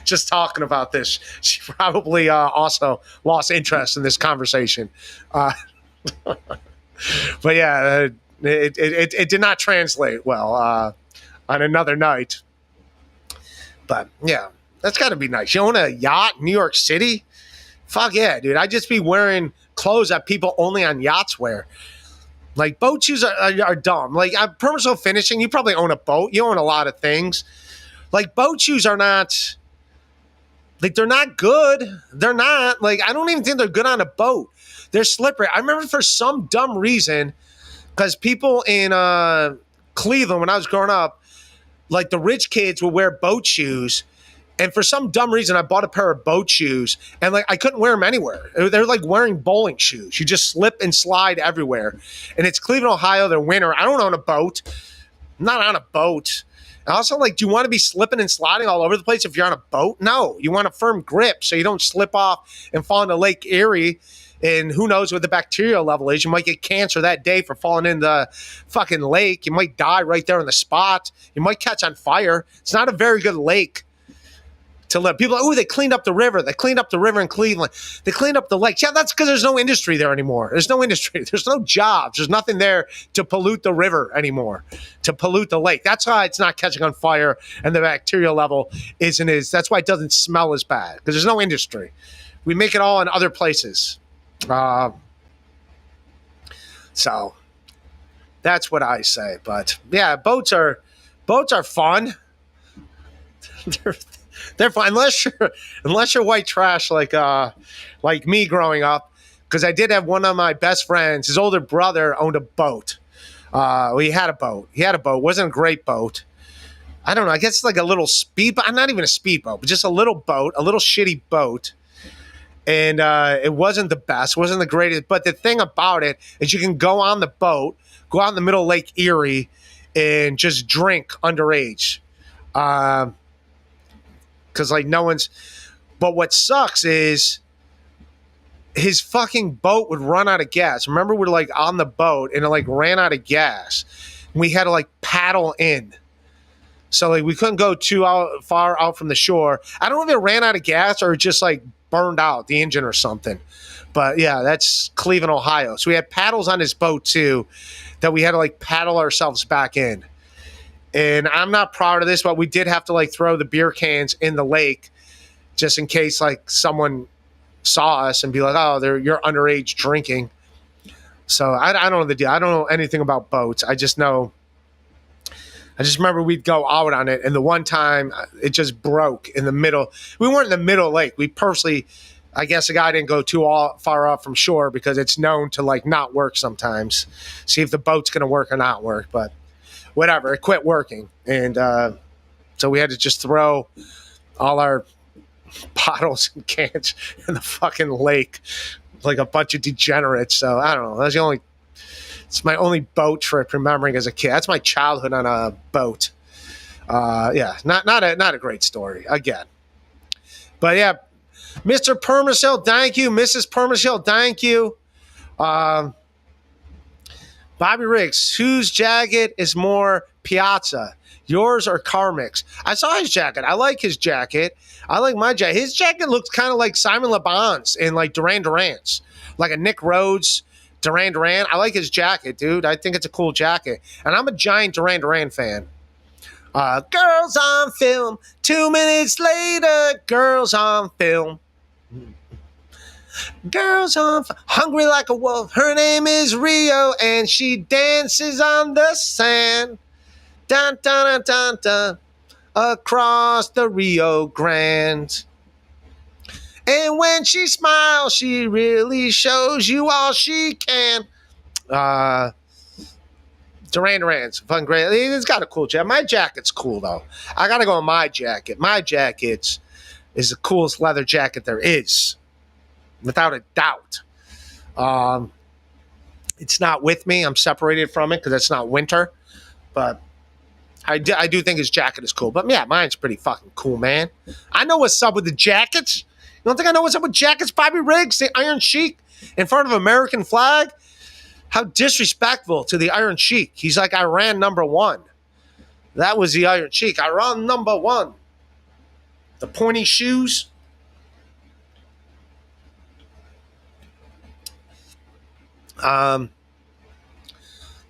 Just talking about this, she probably also lost interest in this conversation. But yeah, it did not translate well on another night. But yeah, that's got to be nice. You own a yacht in New York City? Fuck yeah, dude. I'd just be wearing clothes that people only on yachts wear. Like, boat shoes are dumb. Like, Permaseal Finishing, you probably own a boat. You own a lot of things. Like, boat shoes are not... Like, they're not good. They're not. Like, I don't even think they're good on a boat. They're slippery. I remember for some dumb reason, because people in Cleveland, when I was growing up, like, the rich kids would wear boat shoes. And for some dumb reason, I bought a pair of boat shoes. And, like, I couldn't wear them anywhere. They're like wearing bowling shoes. You just slip and slide everywhere. And it's Cleveland, Ohio. They're winter. I don't own a boat. I'm not on a boat. Also, like, do you want to be slipping and sliding all over the place if you're on a boat? No. You want a firm grip so you don't slip off and fall into Lake Erie. And who knows what the bacterial level is. You might get cancer that day for falling in the fucking lake. You might die right there on the spot. You might catch on fire. It's not a very good lake to live. People are, oh, they cleaned up the river. They cleaned up the river in Cleveland. They cleaned up the lake. Yeah, that's because there's no industry there anymore. There's no industry. There's no jobs. There's nothing there to pollute the river anymore, to pollute the lake. That's why it's not catching on fire and the bacterial level isn't as, that's why it doesn't smell as bad, because there's no industry. We make it all in other places. So that's what I say. But yeah, boats are fun. They're fun unless you're white trash like me growing up. Because I did have one of my best friends. His older brother owned a boat. He had a boat. It wasn't a great boat. I don't know. I guess like a little speedboat. Not even a speedboat, but just a little boat, a little shitty boat. And it wasn't the best, wasn't the greatest. But the thing about it is you can go on the boat, go out in the middle of Lake Erie, and just drink underage. Because, like, no one's... But what sucks is his fucking boat would run out of gas. Remember, we were, like, on the boat, and it, like, ran out of gas. And we had to, like, paddle in. So, like, we couldn't go too far out from the shore. I don't know if it ran out of gas or just, like, burned out the engine or something. But yeah, that's Cleveland, Ohio. So we had paddles on his boat too that we had to like paddle ourselves back in. And I'm not proud of this, but we did have to like throw the beer cans in the lake just in case like someone saw us and be like, oh, you're underage drinking. So I don't know the deal. I don't know anything about boats. I just remember we'd go out on it, and the one time it just broke in the middle. We weren't in the middle of the lake. We purposely, I guess the guy didn't go too far off from shore because it's known to like not work sometimes. See if the boat's going to work or not work. But whatever, it quit working. And so we had to just throw all our bottles and cans in the fucking lake like a bunch of degenerates. So I don't know. It's my only boat trip remembering as a kid. That's my childhood on a boat. Yeah, not a great story again. But yeah, Mr. Permaseal, thank you. Mrs. Permaseal, thank you. Bobby Riggs, whose jacket is more Piazza? Yours or Carmick's? I saw his jacket. I like his jacket. I like my jacket. His jacket looks kind of like Simon Le Bon's in like Duran Duran's, like a Nick Rhodes Duran Duran. I like his jacket, dude. I think it's a cool jacket. And I'm a giant Duran Duran fan. Girls on film. 2 minutes later, girls on film. Girls on hungry like a wolf. Her name is Rio, and she dances on the sand. Dun, dun, dun, dun, dun, across the Rio Grande. And when she smiles, she really shows you all she can. Duran Duran's fun, great. It's got a cool jacket. My jacket's cool, though. I got to go with my jacket. My jacket is the coolest leather jacket there is, without a doubt. It's not with me. I'm separated from it because it's not winter. But I do think his jacket is cool. But yeah, mine's pretty fucking cool, man. I know what's up with the jackets. don't think I know what's up with jackets, Bobby Riggs, the Iron Sheik in front of American flag? How disrespectful to the Iron Sheik. He's like Iran #1. That was the Iron Sheik. Iran #1. The pointy shoes. All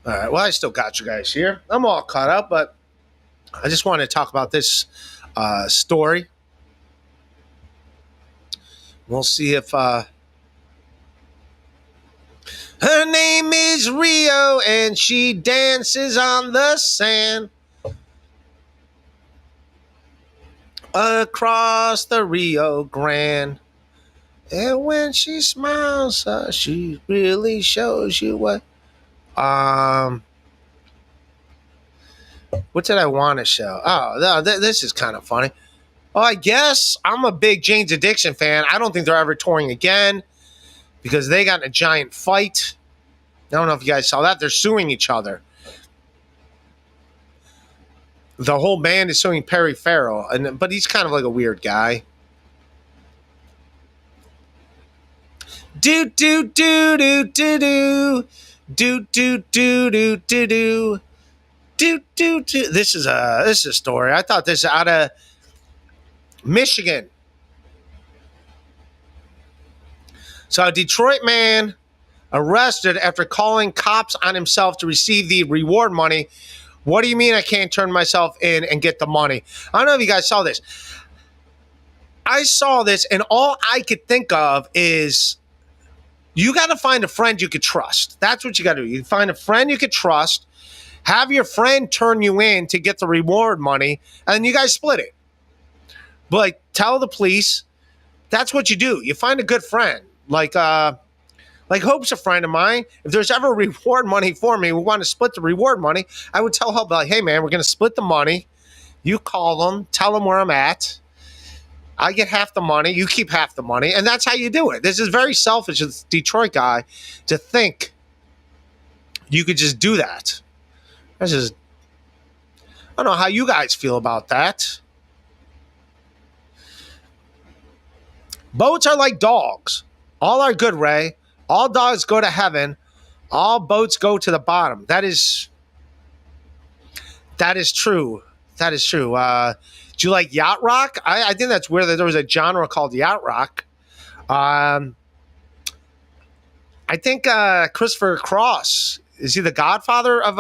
right. Well, I still got you guys here. I'm all caught up, but I just wanted to talk about this story. We'll see if her name is Rio and she dances on the sand across the Rio Grande. And when she smiles, she really shows you what. What did I want to show? Oh, no, this is kind of funny. Well, I guess I'm a big Jane's Addiction fan. I don't think they're ever touring again because they got in a giant fight. I don't know if you guys saw that. They're suing each other. The whole band is suing Perry Farrell, but he's kind of like a weird guy. Do do do do do do do do do do do do do do do. This is a story. I thought this out of Michigan. So a Detroit man arrested after calling cops on himself to receive the reward money. What do you mean I can't turn myself in and get the money? I don't know if you guys saw this. I saw this and all I could think of is you got to find a friend you could trust. That's what you got to do. You find a friend you could trust, have your friend turn you in to get the reward money, and then you guys split it. But like, tell the police. That's what you do. You find a good friend. Like Hope's a friend of mine. If there's ever reward money for me, we want to split the reward money, I would tell Hope, like, hey, man, we're going to split the money. You call them, tell them where I'm at. I get half the money, you keep half the money, and that's how you do it. This is very selfish as a Detroit guy to think you could just do that. I don't know how you guys feel about that. Boats are like dogs. All are good, Ray. All dogs go to heaven. All boats go to the bottom. That is true. That is true. Do you like yacht rock? I think that's weird that there was a genre called yacht rock. I think Christopher Cross, is he the godfather of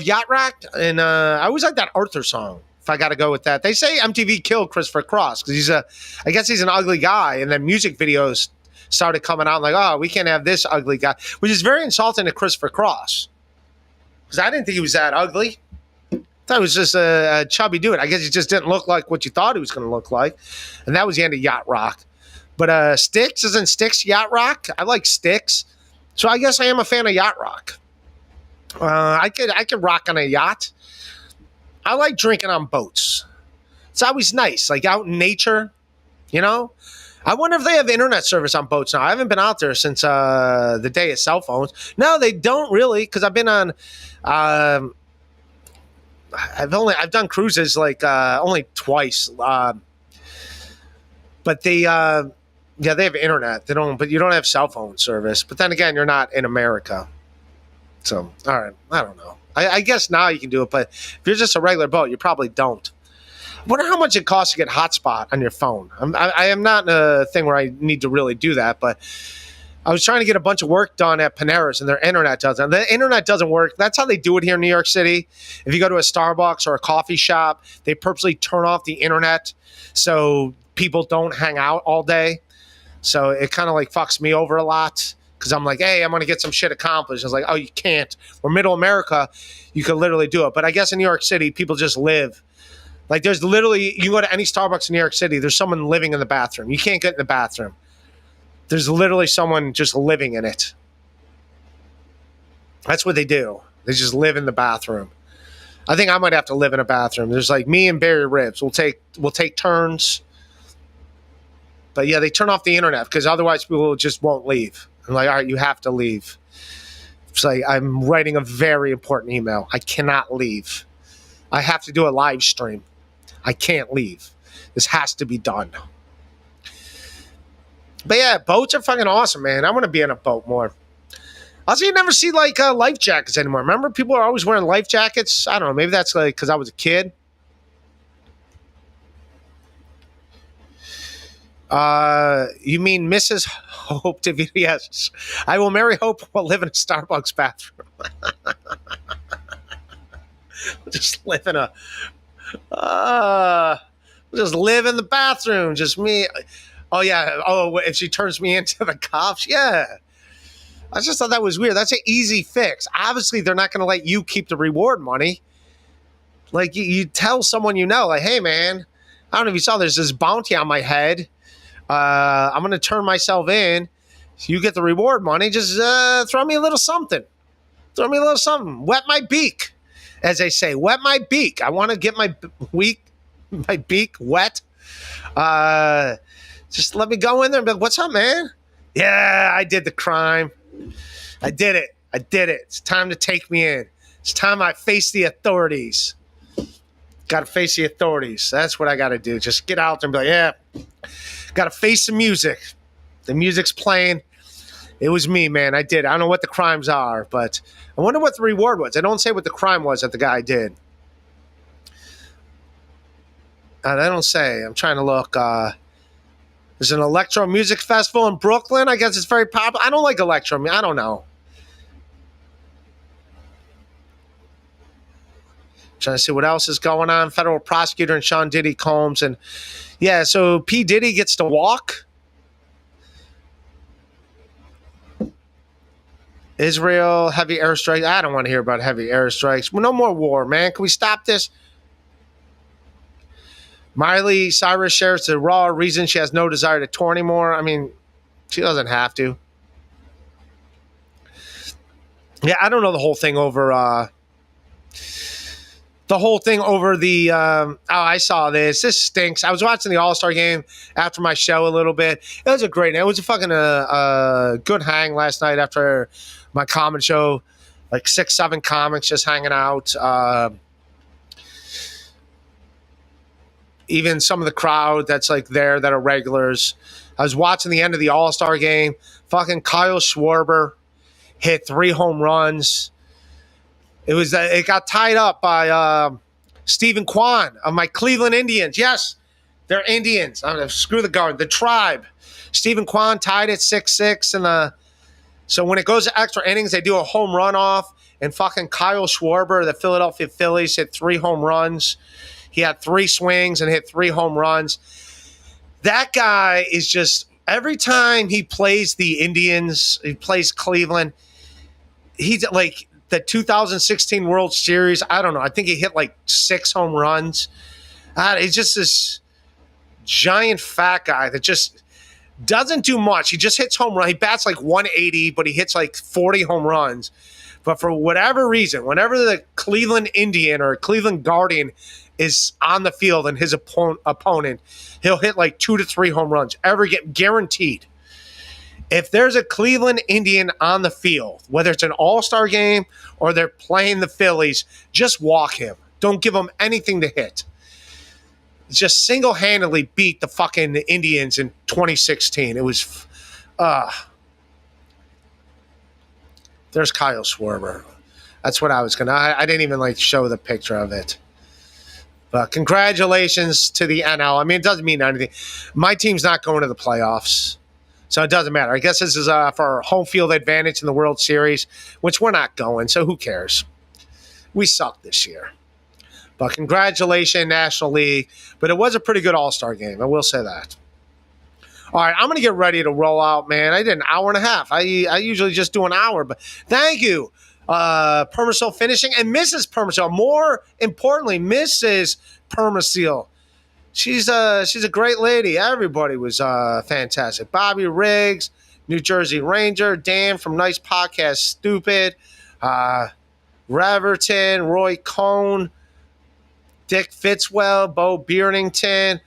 yacht rock? And I always like that Arthur song, if I got to go with that. They say MTV killed Christopher Cross because I guess he's an ugly guy. And then music videos started coming out like, oh, we can't have this ugly guy, which is very insulting to Christopher Cross. Because I didn't think he was that ugly. I thought he was just a chubby dude. I guess he just didn't look like what you thought he was going to look like. And that was the end of yacht rock. But Styx, isn't Styx yacht rock? I like Styx. So I guess I am a fan of yacht rock. I could rock on a yacht. I like drinking on boats. It's always nice, like out in nature, you know? I wonder if they have internet service on boats now. I haven't been out there since the day of cell phones. No, they don't really, because I've been on I've done cruises like only twice. But they have internet. They don't, but you don't have cell phone service. But then again, you're not in America. So, all right, I don't know. I guess now you can do it, but if you're just a regular boat, you probably don't. I wonder how much it costs to get hotspot on your phone. I am not in a thing where I need to really do that, but I was trying to get a bunch of work done at Panera's, and their internet doesn't. The internet doesn't work. That's how they do it here in New York City. If you go to a Starbucks or a coffee shop, they purposely turn off the internet so people don't hang out all day. So it kind of like fucks me over a lot because I'm like, hey, I'm going to get some shit accomplished. It's like, oh, you can't. We're middle America. You could literally do it. But I guess in New York City, people just live. Like there's literally, you go to any Starbucks in New York City, there's someone living in the bathroom. You can't get in the bathroom. There's literally someone just living in it. That's what they do. They just live in the bathroom. I think I might have to live in a bathroom. There's like me and Barry Ribs. We'll take turns. But yeah, they turn off the internet because otherwise people just won't leave. I'm like, all right, you have to leave. It's like I'm writing a very important email. I cannot leave. I have to do a live stream. I can't leave. This has to be done. But yeah, boats are fucking awesome, man. I want to be in a boat more. Also, you never see like life jackets anymore. Remember, people are always wearing life jackets. I don't know. Maybe that's like because I was a kid. You mean Mrs. Hope DeVito? Yes. I will marry Hope while live in a Starbucks bathroom. Just live in a... just live in the bathroom. Just me. Oh, yeah. Oh, if she turns me into the cops? Yeah. I just thought that was weird. That's an easy fix. Obviously, they're not going to let you keep the reward money. Like, you tell someone you know, like, hey, man, I don't know if you saw, there's this bounty on my head. I'm going to turn myself in. So you get the reward money. Just throw me a little something. Throw me a little something. Wet my beak, as they say. Wet my beak. I want to get my beak wet. Just let me go in there and be like, what's up, man? Yeah, I did the crime. I did it. It's time to take me in. It's time I face the authorities. Got to face the authorities. That's what I got to do. Just get out there and be like, yeah. Got to face the music. The music's playing. It was me, man. I did. I don't know what the crimes are, but I wonder what the reward was. I don't say what the crime was that the guy did. And I don't say. I'm trying to look. There's an electro music festival in Brooklyn. I guess it's very popular. I don't like electro music. I don't know. Trying to see what else is going on. Federal prosecutor and Sean Diddy Combs. And yeah, so P. Diddy gets to walk. Israel, heavy airstrikes. I don't want to hear about heavy airstrikes. Well, no more war, man. Can we stop this? Miley Cyrus shares the raw reason she has no desire to tour anymore. I mean, she doesn't have to. Yeah, I don't know the whole thing over... I saw this. This stinks. I was watching the All-Star game after my show a little bit. It was a great night. It was a fucking good hang last night after my comedy show. Like 6-7 comics just hanging out. Even some of the crowd that's like there that are regulars. I was watching the end of the All-Star game. Fucking Kyle Schwarber hit 3 home runs. It got tied up by Stephen Kwan of my Cleveland Indians. Yes, they're Indians. I'm gonna screw the guard. The tribe. Stephen Kwan tied it 6-6, so when it goes to extra innings, they do a home run off. And fucking Kyle Schwarber, the Philadelphia Phillies, hit 3 home runs. He had 3 swings and hit 3 home runs. That guy is just every time he plays the Indians, he plays Cleveland. He's like. The 2016 World Series, I don't know. I think he hit like 6 home runs. He's just this giant fat guy that just doesn't do much. He just hits home runs. He bats like 180, but he hits like 40 home runs. But for whatever reason, whenever the Cleveland Indian or Cleveland Guardian is on the field and his opponent, he'll hit like 2 to 3 home runs. Guaranteed. If there's a Cleveland Indian on the field, whether it's an all-star game or they're playing the Phillies, just walk him. Don't give him anything to hit. Just single-handedly beat the fucking Indians in 2016. It was, there's Kyle Schwarber. That's what I was I didn't even like show the picture of it. But congratulations to the NL. I mean, it doesn't mean anything. My team's not going to the playoffs. So it doesn't matter. I guess this is for home field advantage in the World Series, which we're not going, so who cares? We sucked this year. But congratulations, National League. But it was a pretty good All-Star game. I will say that. All right, I'm going to get ready to roll out, man. I did an hour and a half. I usually just do an hour. But thank you, Permaseal Finishing and Mrs. Permaseal. More importantly, Mrs. Permaseal. She's a great lady. Everybody was fantastic. Bobby Riggs, New Jersey Ranger, Dan from Nice Podcast, Stupid, Reverton, Roy Cohn, Dick Fitzwell, Bo Beardington,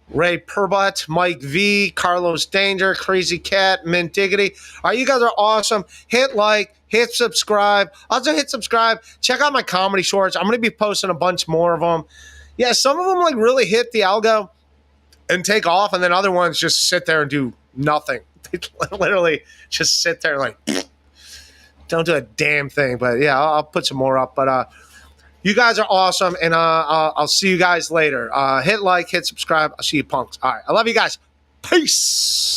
Ray Purbutt, Mike V, Carlos Danger, Crazy Cat, Mint Diggity. All right, you guys are awesome. Hit like, hit subscribe. Also hit subscribe. Check out my comedy shorts. I'm going to be posting a bunch more of them. Yeah, some of them like really hit the algo. and take off, and then other ones just sit there and do nothing. They literally just sit there like don't do a damn thing. But yeah, I'll put some more up. But you guys are awesome, and I'll see you guys later. Hit like, hit subscribe. I'll see you punks. All right, I love you guys. Peace.